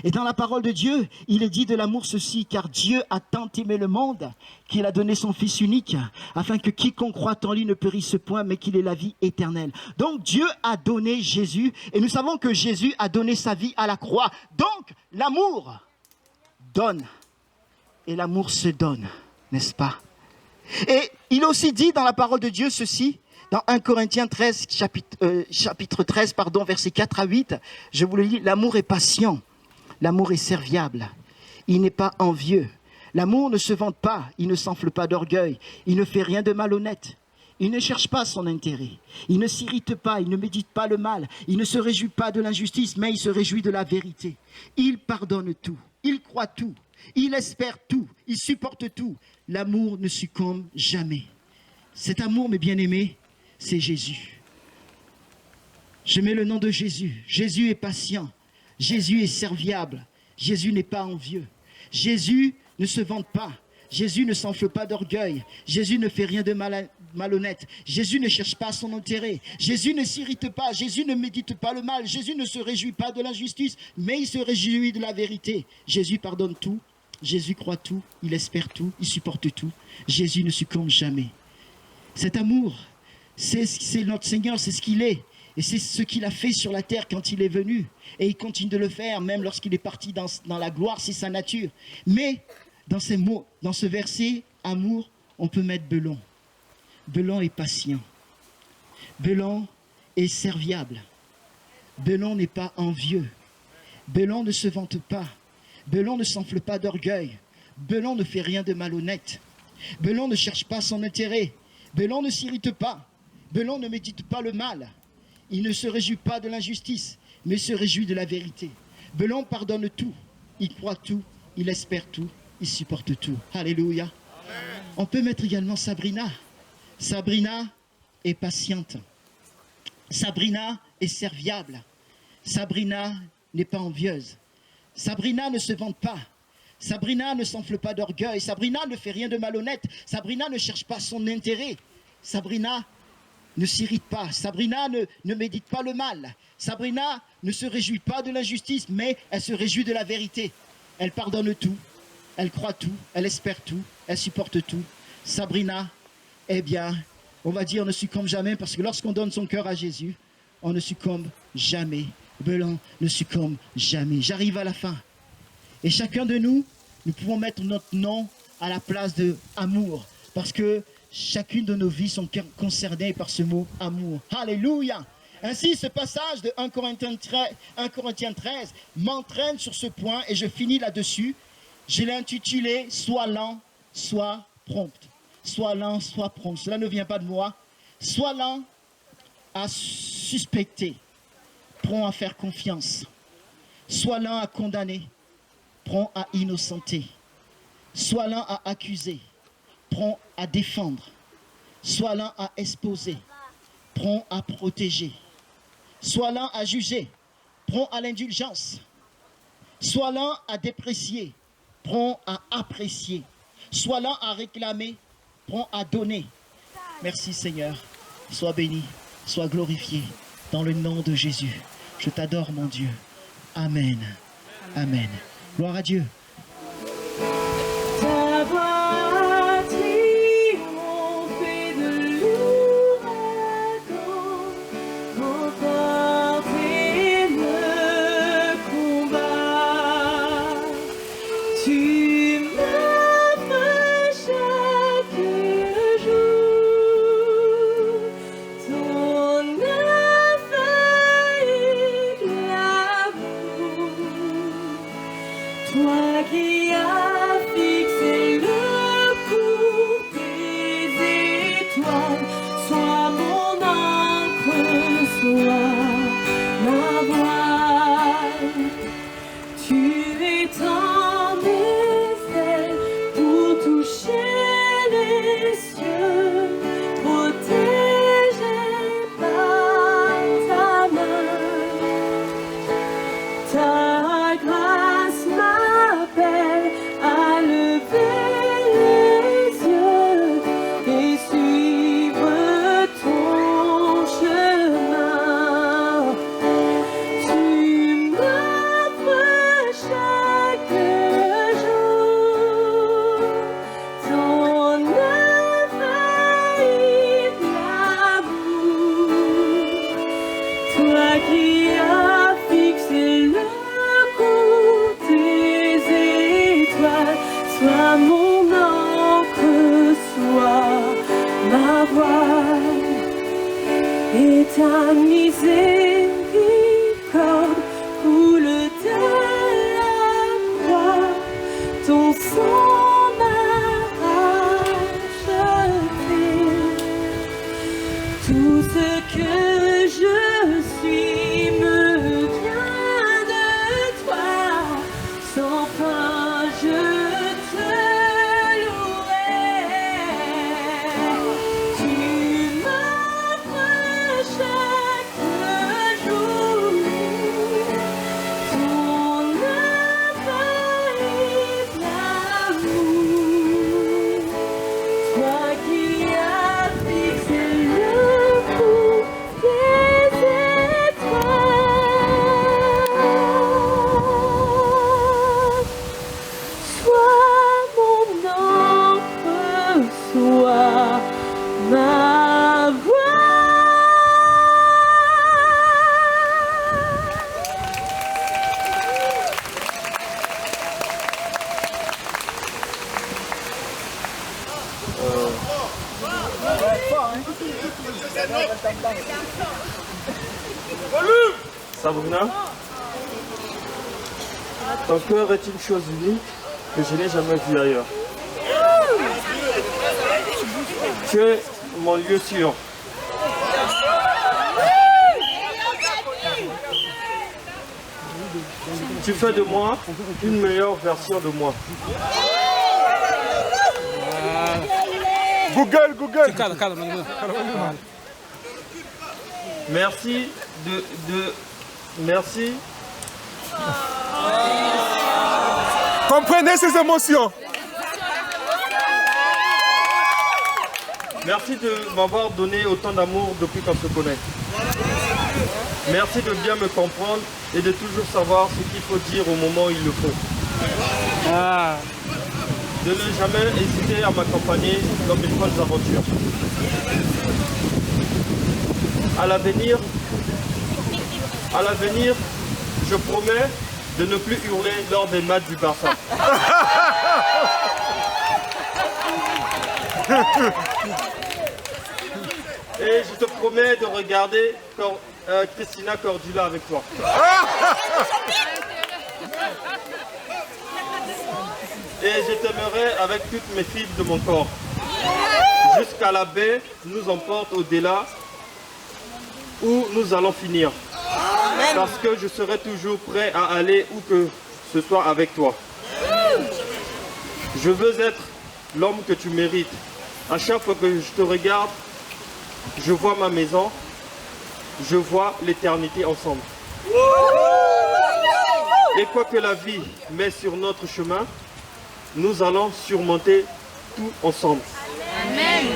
Et dans la parole de Dieu, il est dit de l'amour ceci, car Dieu a tant aimé le monde qu'il a donné son Fils unique, afin que quiconque croit en lui ne périsse point, mais qu'il ait la vie éternelle. Donc Dieu a donné Jésus, et nous savons que Jésus a donné sa vie à la croix. Donc l'amour donne, et l'amour se donne, n'est-ce pas? Et il est aussi dit dans la parole de Dieu ceci, dans 1 Corinthiens 13, chapitre 13, verset 4 à 8, je vous le lis, l'amour est patient, l'amour est serviable, il n'est pas envieux, l'amour ne se vante pas, il ne s'enfle pas d'orgueil, il ne fait rien de malhonnête, il ne cherche pas son intérêt, il ne s'irrite pas, il ne médite pas le mal, il ne se réjouit pas de l'injustice, mais il se réjouit de la vérité. Il pardonne tout, il croit tout, il espère tout, il supporte tout. L'amour ne succombe jamais. Cet amour, mes bien-aimés, c'est Jésus. Je mets le nom de Jésus. Jésus est patient. Jésus est serviable. Jésus n'est pas envieux. Jésus ne se vante pas. Jésus ne s'enfle pas d'orgueil. Jésus ne fait rien de malhonnête. Jésus ne cherche pas son intérêt. Jésus ne s'irrite pas. Jésus ne médite pas le mal. Jésus ne se réjouit pas de l'injustice, mais il se réjouit de la vérité. Jésus pardonne tout. Jésus croit tout. Il espère tout. Il supporte tout. Jésus ne succombe jamais. Cet amour, c'est notre Seigneur, c'est ce qu'il est. Et c'est ce qu'il a fait sur la terre quand il est venu. Et il continue de le faire, même lorsqu'il est parti dans la gloire, c'est sa nature. Mais dans ces mots, dans ce verset, amour, on peut mettre Belon. Belon est patient. Belon est serviable. Belon n'est pas envieux. Belon ne se vante pas. Belon ne s'enfle pas d'orgueil. Belon ne fait rien de malhonnête. Belon ne cherche pas son intérêt. Belon ne s'irrite pas. Belon ne médite pas le mal. Il ne se réjouit pas de l'injustice, mais se réjouit de la vérité. Belon pardonne tout. Il croit tout. Il espère tout. Il supporte tout. Alléluia. On peut mettre également Sabrina. Sabrina est patiente. Sabrina est serviable. Sabrina n'est pas envieuse. Sabrina ne se vante pas. Sabrina ne s'enfle pas d'orgueil. Sabrina ne fait rien de malhonnête. Sabrina ne cherche pas son intérêt. Sabrina ne s'irrite pas. Sabrina ne médite pas le mal. Sabrina ne se réjouit pas de l'injustice, mais elle se réjouit de la vérité. Elle pardonne tout. Elle croit tout. Elle espère tout. Elle supporte tout. Sabrina, eh bien, on va dire, ne succombe jamais, parce que lorsqu'on donne son cœur à Jésus, on ne succombe jamais. Belon ne succombe jamais. J'arrive à la fin. Et chacun de nous, nous pouvons mettre notre nom à la place de amour, parce que chacune de nos vies sont concernées par ce mot amour. Alléluia. Ainsi, ce passage de 1 Corinthiens 13 m'entraîne sur ce point, et je finis là-dessus. Je l'ai intitulé « Sois lent, sois prompt ». Sois lent, sois prompt. Cela ne vient pas de moi. Sois lent à suspecter, prompt à faire confiance. Sois lent à condamner, prompt à innocenter. Sois lent à accuser, prompt à défendre. Sois lent à exposer, prompt à protéger. Sois lent à juger, prompt à l'indulgence. Sois lent à déprécier, prompt à apprécier. Sois lent à réclamer, prompt à donner. Merci Seigneur. Sois béni, sois glorifié dans le nom de Jésus. Je t'adore mon Dieu. Amen. Amen. Gloire à Dieu.
Ta voix triompher de l'ouragan, remporter le combat. Tu m'offres chaque jour ton infaillible amour. Toi qui as fixé le cours des étoiles, sois mon encre, sois ma voile. Tu étends mes ailes pour toucher les cieux, protégé par ta main. Ta grâce m'appelle à lever les yeux et suivre ton chemin. Tu m'offres chaque jour ton infaillible amour. Toi qui as fixé le cours des étoiles, sois mon encre, sois ma voile. Et ta miséricorde coule de la croix, ton sang m'a racheté. Tout ce que je suis me vient de toi, sans fin je te louerai. Tu m'offres chaque jour ton infaillible amour.
Sabrina, ton cœur est une chose unique que je n'ai jamais vue ailleurs. Tu es mon lieu sûr. Tu fais de moi une meilleure version de moi.
Google.
Merci merci.
Comprenez ses émotions.
Merci de m'avoir donné autant d'amour depuis qu'on se connaît. Merci de bien me comprendre et de toujours savoir ce qu'il faut dire au moment où il le faut. De ne jamais hésiter à m'accompagner dans mes folles aventures. À l'avenir, je promets de ne plus hurler lors des matchs du Barça. Et je te promets de regarder Christina Cordula avec toi. Et je t'aimerai avec toutes mes fibres de mon corps. Jusqu'à la baie nous emporte au-delà où nous allons finir. Parce que je serai toujours prêt à aller où que ce soit avec toi. Je veux être l'homme que tu mérites. À chaque fois que je te regarde, je vois ma maison, je vois l'éternité ensemble. Et quoi que la vie met sur notre chemin, nous allons surmonter tout ensemble. Amen.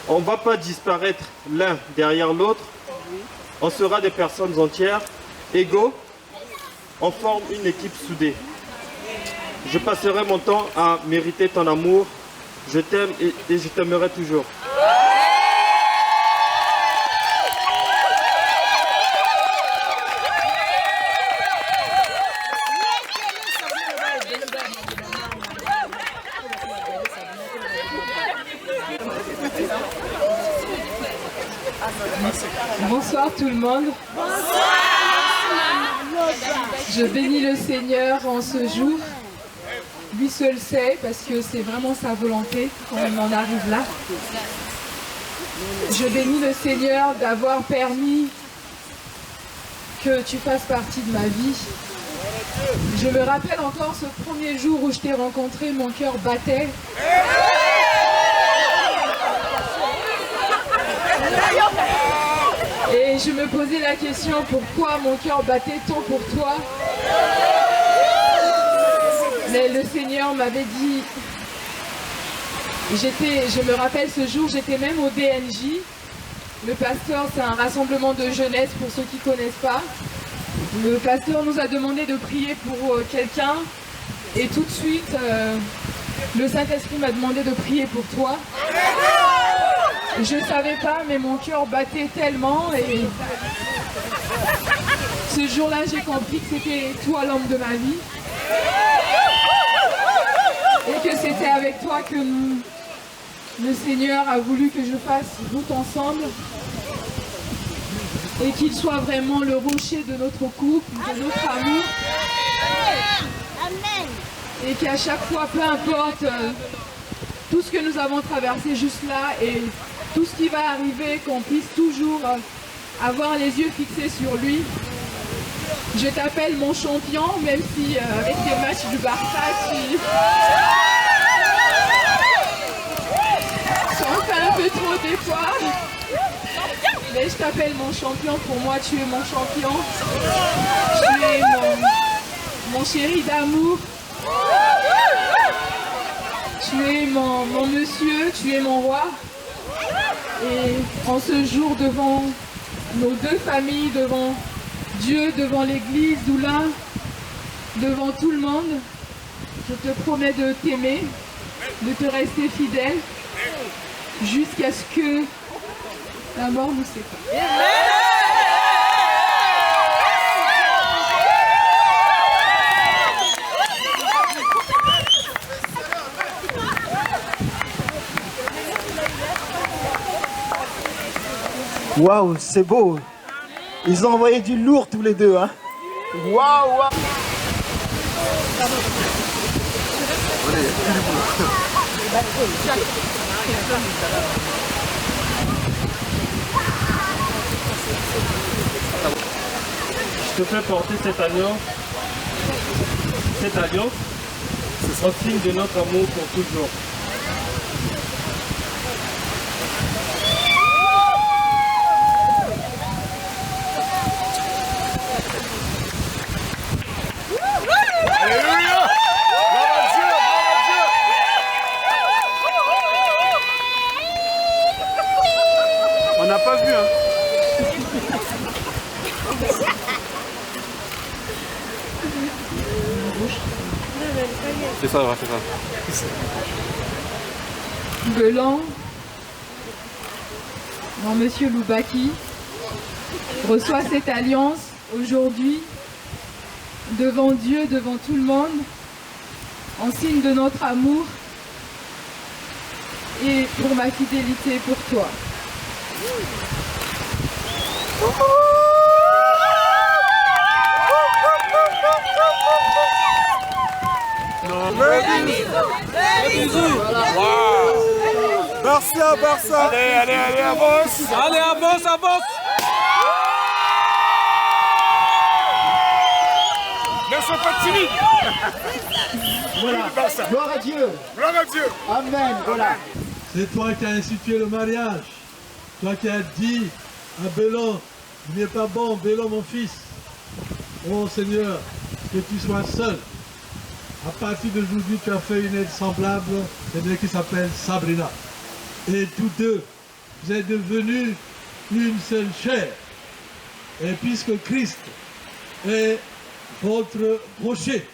On ne va pas disparaître l'un derrière l'autre. On sera des personnes entières, égaux. On forme une équipe soudée. Je passerai mon temps à mériter ton amour. Je t'aime et je t'aimerai toujours.
Bonsoir tout le monde. Bonsoir. Je bénis le Seigneur en ce jour. Lui seul sait, parce que c'est vraiment sa volonté quand on en arrive là. Je bénis le Seigneur d'avoir permis que tu fasses partie de ma vie. Je me rappelle encore ce premier jour où je t'ai rencontré, mon cœur battait. Et je me posais la question, pourquoi mon cœur battait tant pour toi? Mais le Seigneur m'avait dit, je me rappelle ce jour, j'étais même au DNJ. Le pasteur, c'est un rassemblement de jeunesse pour ceux qui ne connaissent pas. Le pasteur nous a demandé de prier pour quelqu'un. Et tout de suite, le Saint-Esprit m'a demandé de prier pour toi. Je ne savais pas, mais mon cœur battait tellement. Et ce jour-là, j'ai compris que c'était toi l'homme de ma vie. Et que c'était avec toi que le Seigneur a voulu que je fasse route ensemble. Et qu'il soit vraiment le rocher de notre couple, de notre amour. Amen. Et qu'à chaque fois, peu importe tout ce que nous avons traversé juste là et tout ce qui va arriver, qu'on puisse toujours avoir les yeux fixés sur lui. Je t'appelle mon champion, même si avec les matchs du Barça, tu en fais un peu trop des fois. Mais je t'appelle mon champion, pour moi tu es mon champion. Tu es mon chéri d'amour. Tu es mon monsieur, tu es mon roi. Et en ce jour, devant nos deux familles, devant Dieu, devant l'église, Doula, devant tout le monde, je te promets de t'aimer, de te rester fidèle, jusqu'à ce que la mort nous sépare.
Waouh, c'est beau. Ils ont envoyé du lourd tous les deux. Hein. Waouh, waouh.
Je te fais porter cette alliance en signe de notre amour pour toujours.
Alléluia! Gloire à Dieu!
On n'a pas vu, hein? C'est ça, c'est ça.
Belan, non, Monsieur Loubaki, reçoit cette alliance aujourd'hui devant Dieu, devant tout le monde, en signe de notre amour et pour ma fidélité pour toi.
Merci à Barça. Allez, avance.
Allez, avance.
Ne sois pas timide.
Voilà. Gloire à Dieu.
Gloire à Dieu.
Amen. Voilà.
C'est toi qui as institué le mariage. Toi qui as dit à Belan, il n'est pas bon, Belan mon fils. Oh Seigneur, que tu sois seul. À partir d'aujourd'hui, tu as fait une aide semblable, c'est-à-dire qui s'appelle Sabrina. Et tous deux, vous êtes devenus une seule chair. Et puisque Christ est votre rocher,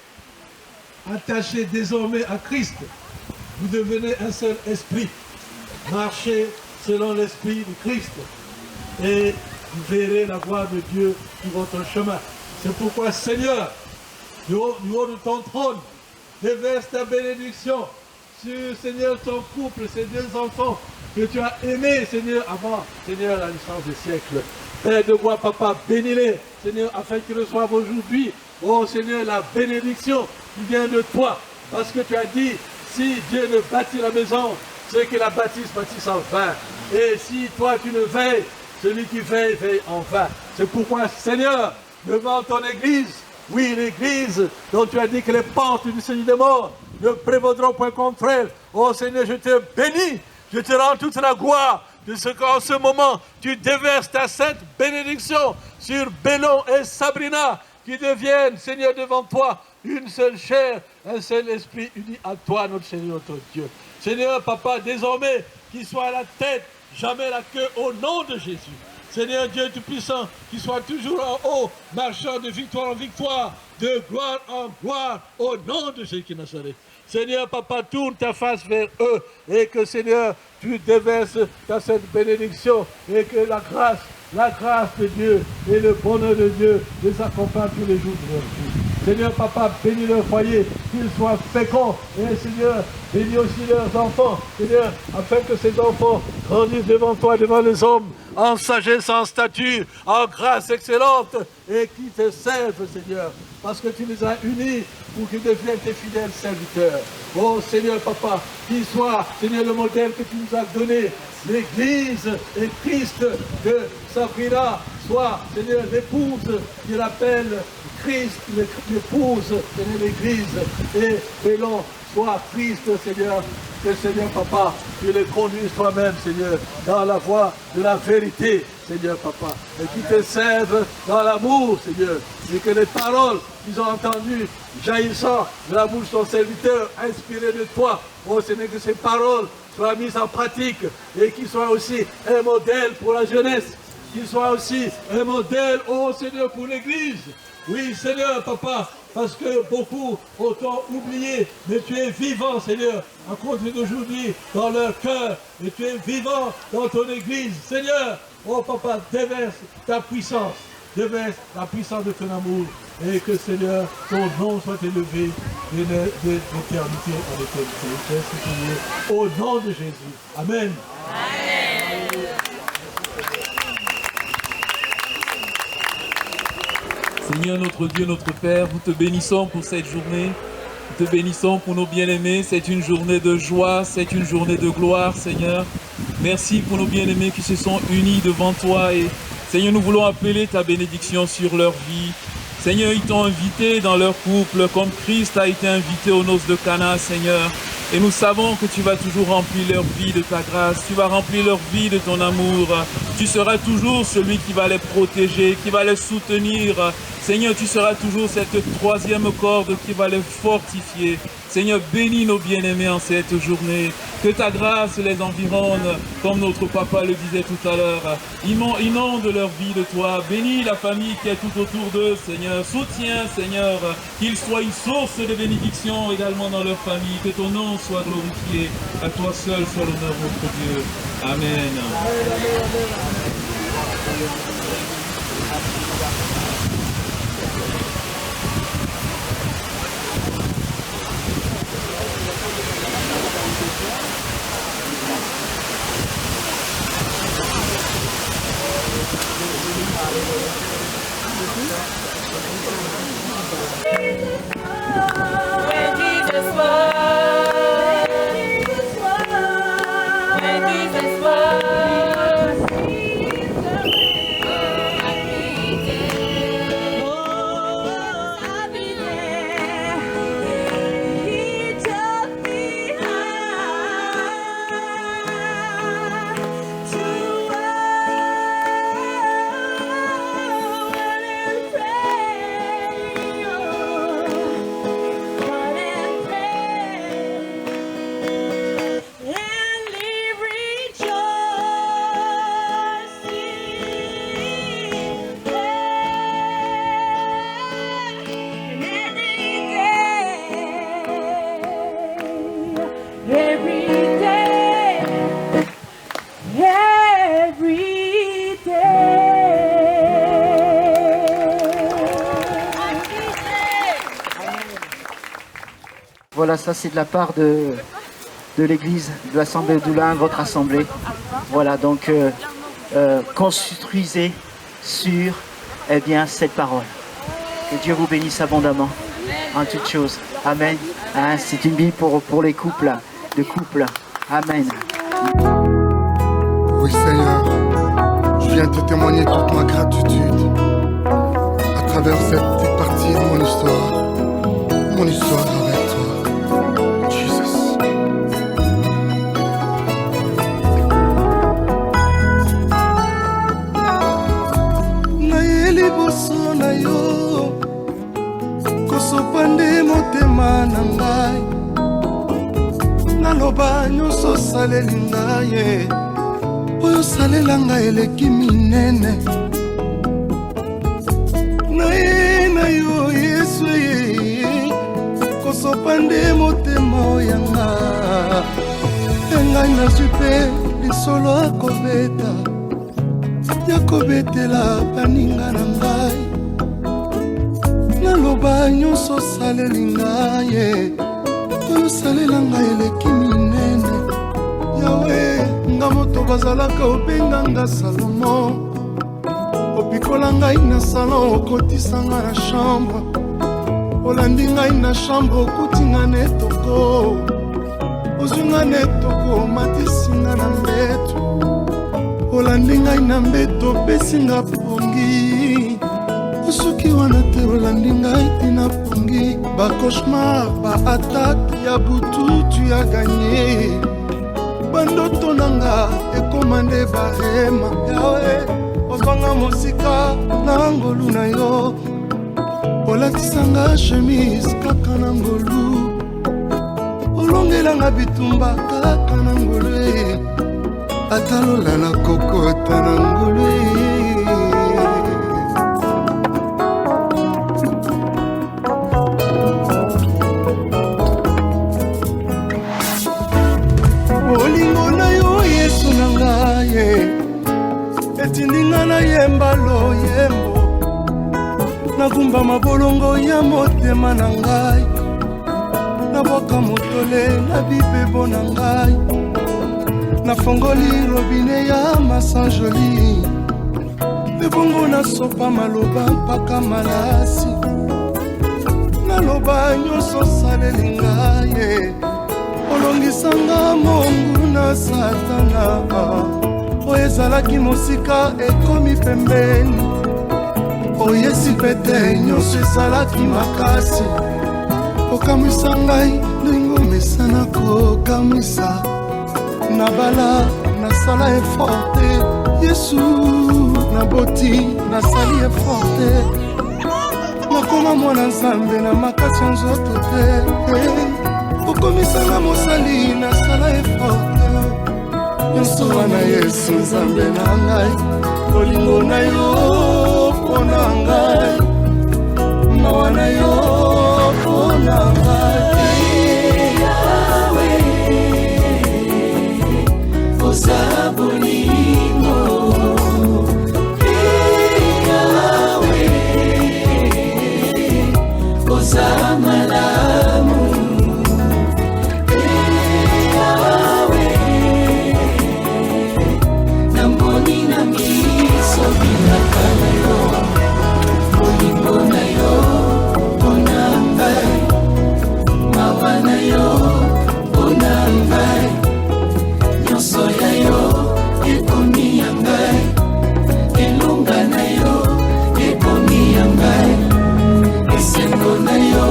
attaché désormais à Christ, vous devenez un seul esprit. Marchez selon l'esprit de Christ et vous verrez la gloire de Dieu sur votre chemin. C'est pourquoi, Seigneur, du haut de ton trône, déverse ta bénédiction sur, Seigneur, ton couple, ces deux enfants que tu as aimés, Seigneur, avant, Seigneur, la naissance des siècles. Père de moi, Papa, bénis-les, Seigneur, afin qu'ils reçoivent aujourd'hui, oh Seigneur, la bénédiction qui vient de toi. Parce que tu as dit, si Dieu ne bâtit la maison, ceux qui la bâtissent en vain. Et si toi tu ne veilles, celui qui veille, veille en vain. C'est pourquoi, Seigneur, devant ton Église, oui, l'Église dont tu as dit que les portes du Seigneur des morts ne prévaudront point contre elle. Oh Seigneur, je te bénis, je te rends toute la gloire de ce qu'en ce moment, tu déverses ta sainte bénédiction sur Belan et Sabrina, qui deviennent, Seigneur, devant toi, une seule chair, un seul esprit uni à toi, notre Seigneur, notre Dieu. Seigneur, Papa, désormais, qu'il soit à la tête, jamais la queue, au nom de Jésus. Seigneur Dieu Tout-Puissant, qu'il soit toujours en haut, marchant de victoire en victoire, de gloire en gloire, au nom de Jésus qui Nazareth. Seigneur, Papa, tourne ta face vers eux et que, Seigneur, tu déverses ta cette bénédiction et que la grâce de Dieu et le bonheur de Dieu les accompagnent tous les jours de leur vie. Seigneur, Papa, bénis leur foyer, qu'ils soient féconds. Et Seigneur, bénis aussi leurs enfants. Seigneur, afin que ces enfants grandissent devant toi, devant les hommes, en sagesse, en stature, en grâce excellente, et qui te servent, Seigneur, parce que tu les as unis pour qu'ils deviennent tes fidèles serviteurs. Oh Seigneur, Papa, qu'il soit, Seigneur, le modèle que tu nous as donné, l'Église et Christ de Sabrina, soit, Seigneur, l'épouse qu'il appelle Christ, l'épouse, Seigneur, l'Église, et Belan, soit Christ, Seigneur, que Seigneur, Papa, tu les conduises toi-même, Seigneur, dans la voie de la vérité, Seigneur, Papa, et qui te servent dans l'amour, Seigneur, et que les paroles qu'ils ont entendues jaillissant de la bouche de ton serviteur, inspirées de toi, oh Seigneur, que ces paroles soient mises en pratique et qu'ils soient aussi un modèle pour la jeunesse, qu'ils soient aussi un modèle, oh Seigneur, pour l'Église. Oui, Seigneur, Papa, parce que beaucoup ont oublié, mais tu es vivant, Seigneur, à compter d'aujourd'hui, dans leur cœur, et tu es vivant dans ton Église. Seigneur, oh Papa, déverse ta puissance, déverse la puissance de ton amour, et que, Seigneur, ton nom soit élevé d'éternité en éternité. Au nom de Jésus. Amen. Amen.
Seigneur notre Dieu, notre Père, nous te bénissons pour cette journée. Nous te bénissons pour nos bien-aimés. C'est une journée de joie, c'est une journée de gloire, Seigneur. Merci pour nos bien-aimés qui se sont unis devant toi. Et Seigneur, nous voulons appeler ta bénédiction sur leur vie. Seigneur, ils t'ont invité dans leur couple comme Christ a été invité aux noces de Cana, Seigneur. Et nous savons que tu vas toujours remplir leur vie de ta grâce, tu vas remplir leur vie de ton amour. Tu seras toujours celui qui va les protéger, qui va les soutenir. Seigneur, tu seras toujours cette troisième corde qui va les fortifier. Seigneur, bénis nos bien-aimés en cette journée. Que ta grâce les environne, comme notre papa le disait tout à l'heure. Inonde leur vie de toi. Bénis la famille qui est tout autour d'eux, Seigneur. Soutiens, Seigneur, qu'ils soient une source de bénédiction également dans leur famille. Que ton nom soit glorifié. À toi seul soit l'honneur, notre Dieu. Amen.
Voilà, ça c'est de la part de l'église, de l'assemblée d'Oulin, votre assemblée. Voilà, donc construisez sur cette parole. Que Dieu vous bénisse abondamment en toutes choses. Amen. Hein, c'est une Bible pour les couples, de couples. Amen.
Oui Seigneur, je viens te témoigner toute ma gratitude à travers cette petite partie de mon histoire avec toi, Jesus. Nayeli boso na yo, kosopande motema na ngai, naloba nyonso saleli ngai, oyo salela ngai eleki minene. Na yo Yesu kosopande motema oyanga, engai nazwi mpe lisolo akobeta ya kobetela baninga na ngai, naloba nyonso saleli ngai, oyo salela ngai eleki minene. Yawe nga moto bazalaka obenganga Salomo, opikola ngai na salon okotisa nga na chambre, olandi ngai na chambre okuti nga na etoko, ozwi nga na etoko omatisi nga na mbeto, olandi ngai na mbeto opesi nga pongi, osoki wana te olandi ngai tina pongi. Bacauchemar, baattaque ya butu tu ya gagné, bandoto nanga ekomande barema. Yawe ozwanga mosika na ngolu na yo, olatisanga chemise kaka na ngolu, olongelanga bitumba kaka na ngolu, atalola na kokota na ngolu. Olingo na yo Yesu na ngai, etindinga na yemba loyembo, nagumba mabolongo ya motema na ngai, naboka motole na bibebo na ngai, nafongoli robine ya masanjoli,
mpe bongo nasopa maloba mpaka malasi naloba nyonso osaleli ngai olongisanga mongu na satana oyo ezalaki mosika ekomi pembeni oyesi pete nyonso ezalaki makasi okamwisa ngai ndenge omesana kokamwisa nabala nasala eforte yesu naboti nasali eforte nakoma mwana nzambe na makasi ya nzoto te okomisanga mosali nasala eforte nyonso wana yesu nzambe na ngai olingo na yo mpona ngai mawa na yo mpona ngai oza bolingo yawe oza malamu yawe namoni na miso bilaka na yo bolingo na yo mpona ngai mawa na yo mpona ngai nyonso ya yo ekomi ya ngai elonga na yo ekomi ya ngai esengo na yo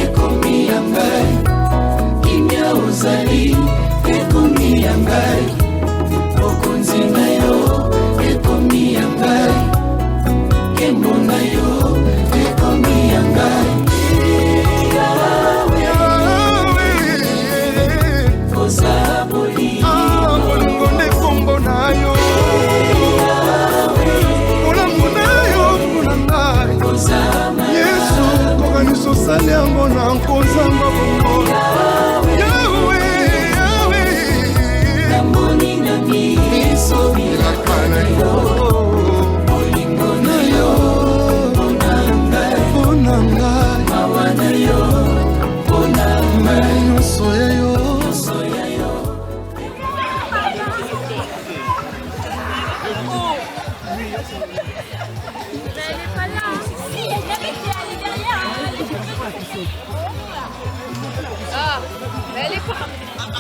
ekomi ya ngai kimia ozali ekomi ya ngai bokonzi na yo ekomi ya ngai nkembo na yo ekomi ya ngai oza bolingo nde kombo na yo molambo na yo mpona ngai yesu kokanisa osali yango na nkonzamba bongo yawe namoni na miso bilaka na yo bolingo na yo mpona ngai mawa na yo mpona ngai nyonso ya yo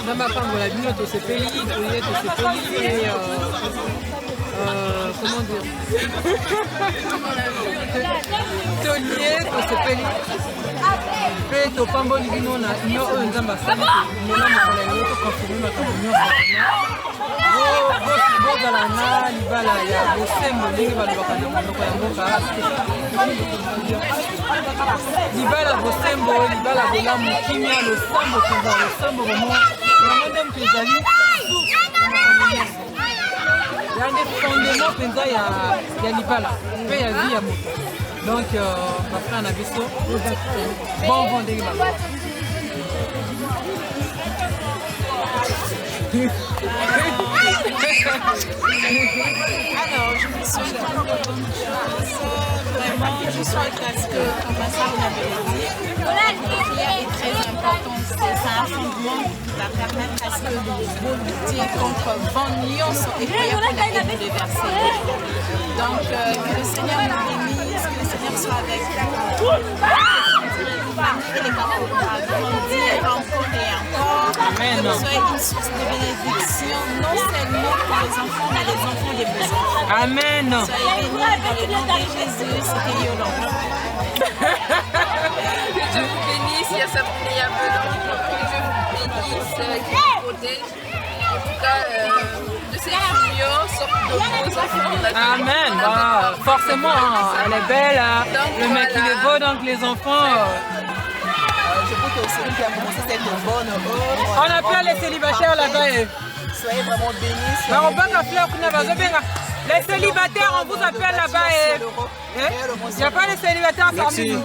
Namapangola bino tosepeli koye tosepeli et comment dire tolie tosepeli mpe topamboli bino na union oyo nzambe asali mela mokolo ya lelo tokonfirme makambo nyonso bozala na libala ya bosembo ndenge balobaka na monoko ya mboka libala bosembo libala bolamu kimia losambo mpenza losambo bomo yango nde moto ezali ya nde fondement mpenza ya libala mpe ya vie ya moto donc bafrère na biso bon ndenge baloba
Alors, je me suis vraiment, je souhaite à ce que, comme ma soeur l'avait dit, la prière est très importante. C'est un fondement qui va permettre à ce que nous luttions contre vent nyonso et prière qu'on a été déversée. Donc, que le Seigneur nous bénisse, que le Seigneur soit avec nous. Marquer les parcours à grandir encore et encore.
Amen.
Que nous soyons une source de bénédiction, non seulement pour les enfants, mais les enfants des beaux-enfants.
Amen.
Soyez bénis dans le nom de Jésus, c'était Yolande.
Que Dieu vous bénisse, il y a Sabrina et Abelon, que Dieu vous bénisse, qui vous protège. En tout cas, de ces unions sortent de vos enfants.
Amen. Bah, forcément, elle est belle, donc, le mec il est beau, donc les enfants...
Je crois que celui qui a commencé cette bonne œuvre.
On appelle les célibataires là-bas.
Soyez vraiment bénis.
Les célibataires, on vous appelle là-bas. Il n'y a pas les célibataires parmi nous.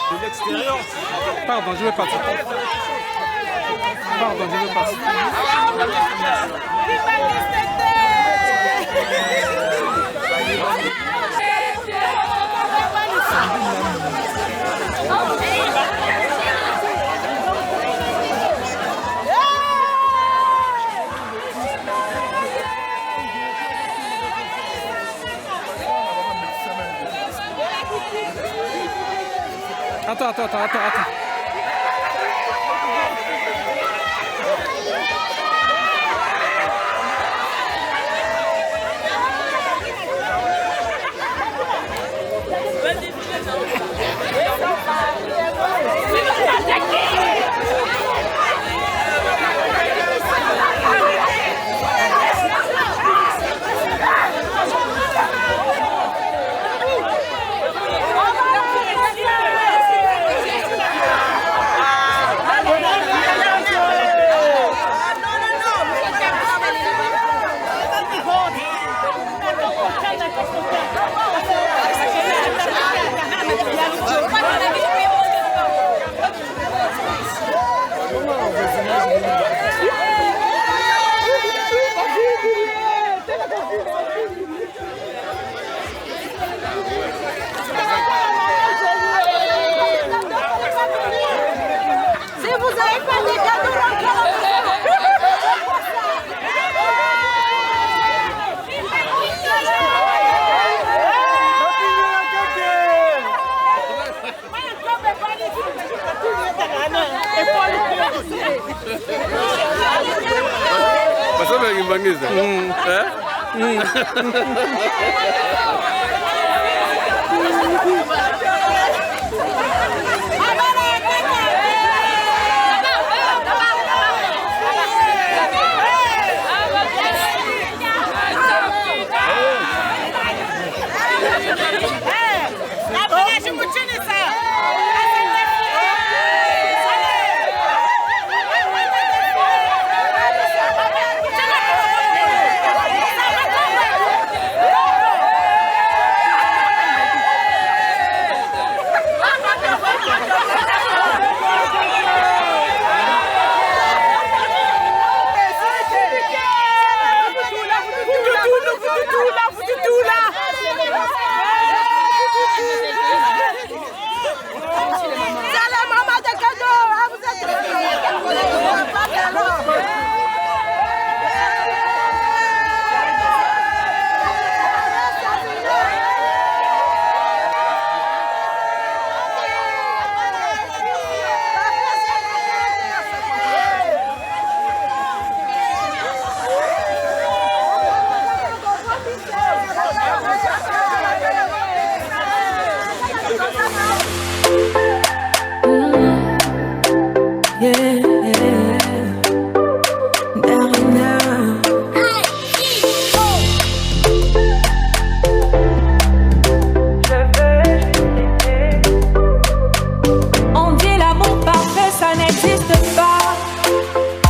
De l'extérieur. Pardon, je vais passer. Pardon, je vais passer. Attends.
Si vous avez pas des cadeaux
Pasame kimbangiza.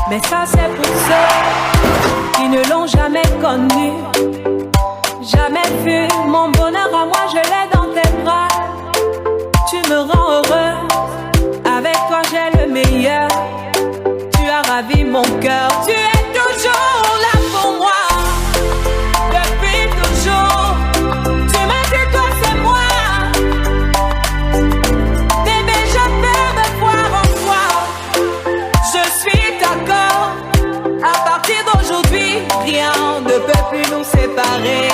Mais ça c'est pour ceux qui ne l'ont jamais connu, jamais vu. Mon bonheur à moi je l'ai dans tes bras. Tu me rends heureux, avec toi j'ai le meilleur. Tu as ravi mon cœur, tu es toujours là pour moi. Depuis toujours, tu m'as dit toi c'est moi. Bébé je peux me voir en toi. Je suis d'accord, à partir d'aujourd'hui, rien ne peut plus nous séparer.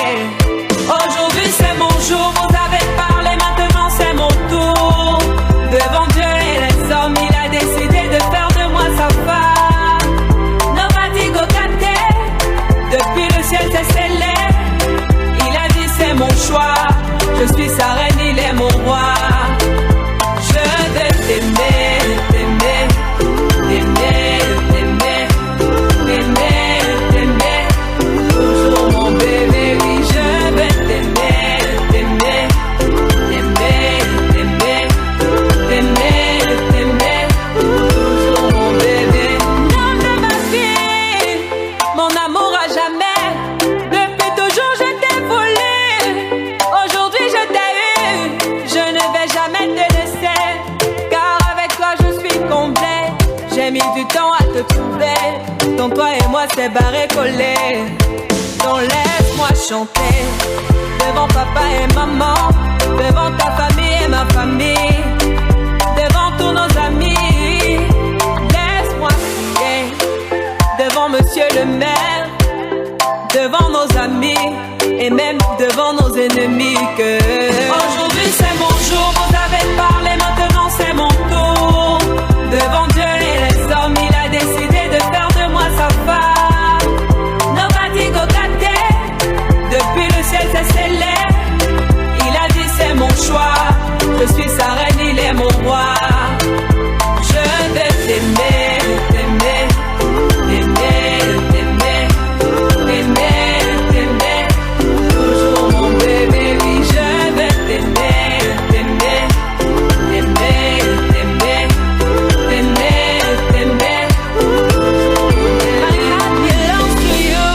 Aujourd'hui c'est mon jour, vous avez parlé, maintenant c'est mon tour. Devant Dieu et les hommes, il a décidé de faire de moi sa femme. Ne Donc toi et moi c'est barré collé. Donc laisse-moi chanter devant papa et maman, devant ta famille et ma famille, devant tous nos amis. Laisse-moi crier devant monsieur le maire, devant nos amis et même devant nos ennemis que aujourd'hui c'est mon jour, vous avez parlé, maintenant c'est mon tour. Devant Dieu et les hommes, il a décidé de faire de moi sa femme. Nobody go depuis le ciel c'est scellé. Il a dit c'est mon choix, je suis sa reine, il est mon roi. Je vais t'aimer, t'aimer, t'aimer, t'aimer, t'aimer, t'aimer, toujours mon bébé, oui je vais t'aimer, t'aimer, t'aimer, t'aimer, t'aimer, t'aimer. My heart belongs to you,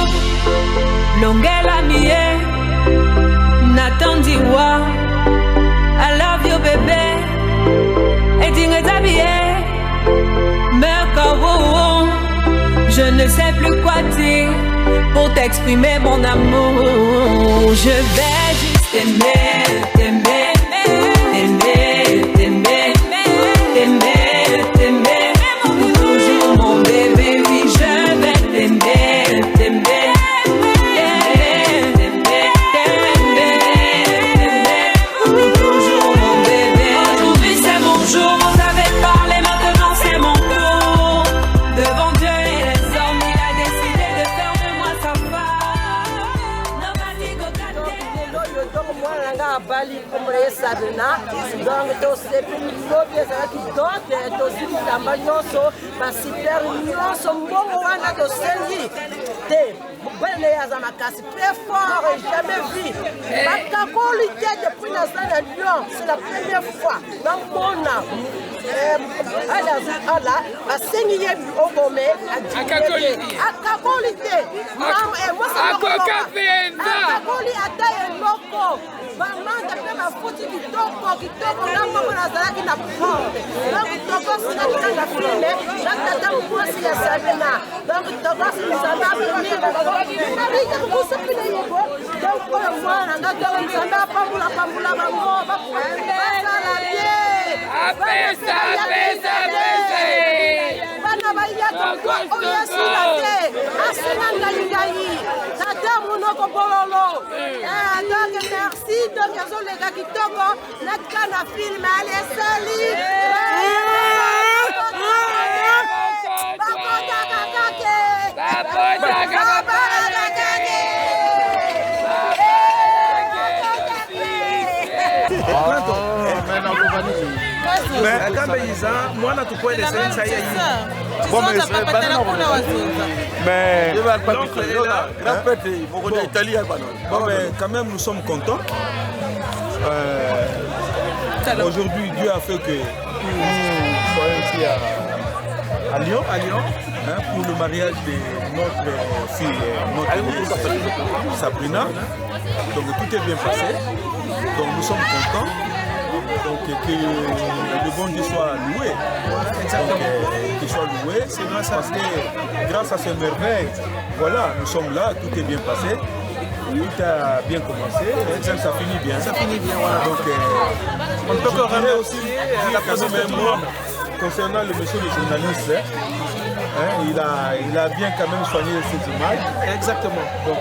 Longela Mie, Nathan Diwa, I love you bébé, et Dingue Merkawo, je ne sais plus quoi dire pour t'exprimer mon amour. Je vais juste t'aimer, t'aimer, t'aimer, t'aimer, t'aimer, t'aimer, toujours mon bébé, oui je vais t'aimer, t'aimer.
Bali comme Sabrina, donc tous ces petits lobies qui donnent, tous ces tambanyoso, ma super nyoso, bon wana de Sengi, belle Azamakasi, très fort et jamais vu. Ma cacolité depuis la salle de Lyon, c'est la première fois dans mon âme. À Sengi au Gomé, à Cacolité. À Cacolité. Moi, c'est mon Cacoli à taille loco. Maman, d'après ma faute, qui toque, là, maman, Nazaraki n'a pas. Donc, Togo, c'est la filme, là, t'as moi, c'est la Sabina. Donc, Togo, c'est les amis, donc, pour le voir, on a donné les amis, Pamula, Bango, merci, donc les gars qui tombent, notre canne à film, allez, salut!
Mais quand ils ont, moi, tu peux laisser ça y est. Bon, mais donc, bon, mais quand même, nous sommes contents. Aujourd'hui, Dieu a fait que nous soyons ici à Lyon, hein, pour le mariage de notre fille, notre Sabrina. Donc tout est bien passé. Donc nous sommes contents. Donc que le bon Dieu soit loué. Qu'il soit loué, c'est grâce à ces merveilles. Voilà, nous sommes là, tout est bien passé. Tout a bien commencé, ça finit bien. Ça finit bien, voilà. Donc, on peut que remercier la personne même moi, concernant le monsieur le journaliste. Hein, il a bien quand même soigné cette image. Exactement. Donc,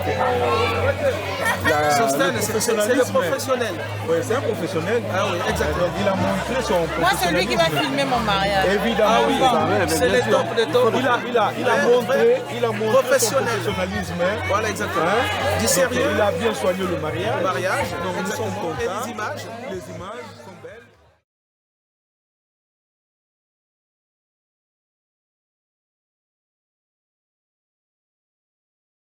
c'est le professionnel. Oui, c'est un professionnel. Ah oui, exactement. Donc, il a montré son professionnalisme.
Moi, c'est lui qui va filmer mon mariage.
Évidemment, oui. C'est le top de top. Il a montré son professionnalisme. Voilà, exactement. Du sérieux. Il a bien soigné le mariage. Donc, nous sommes contents. Et les images.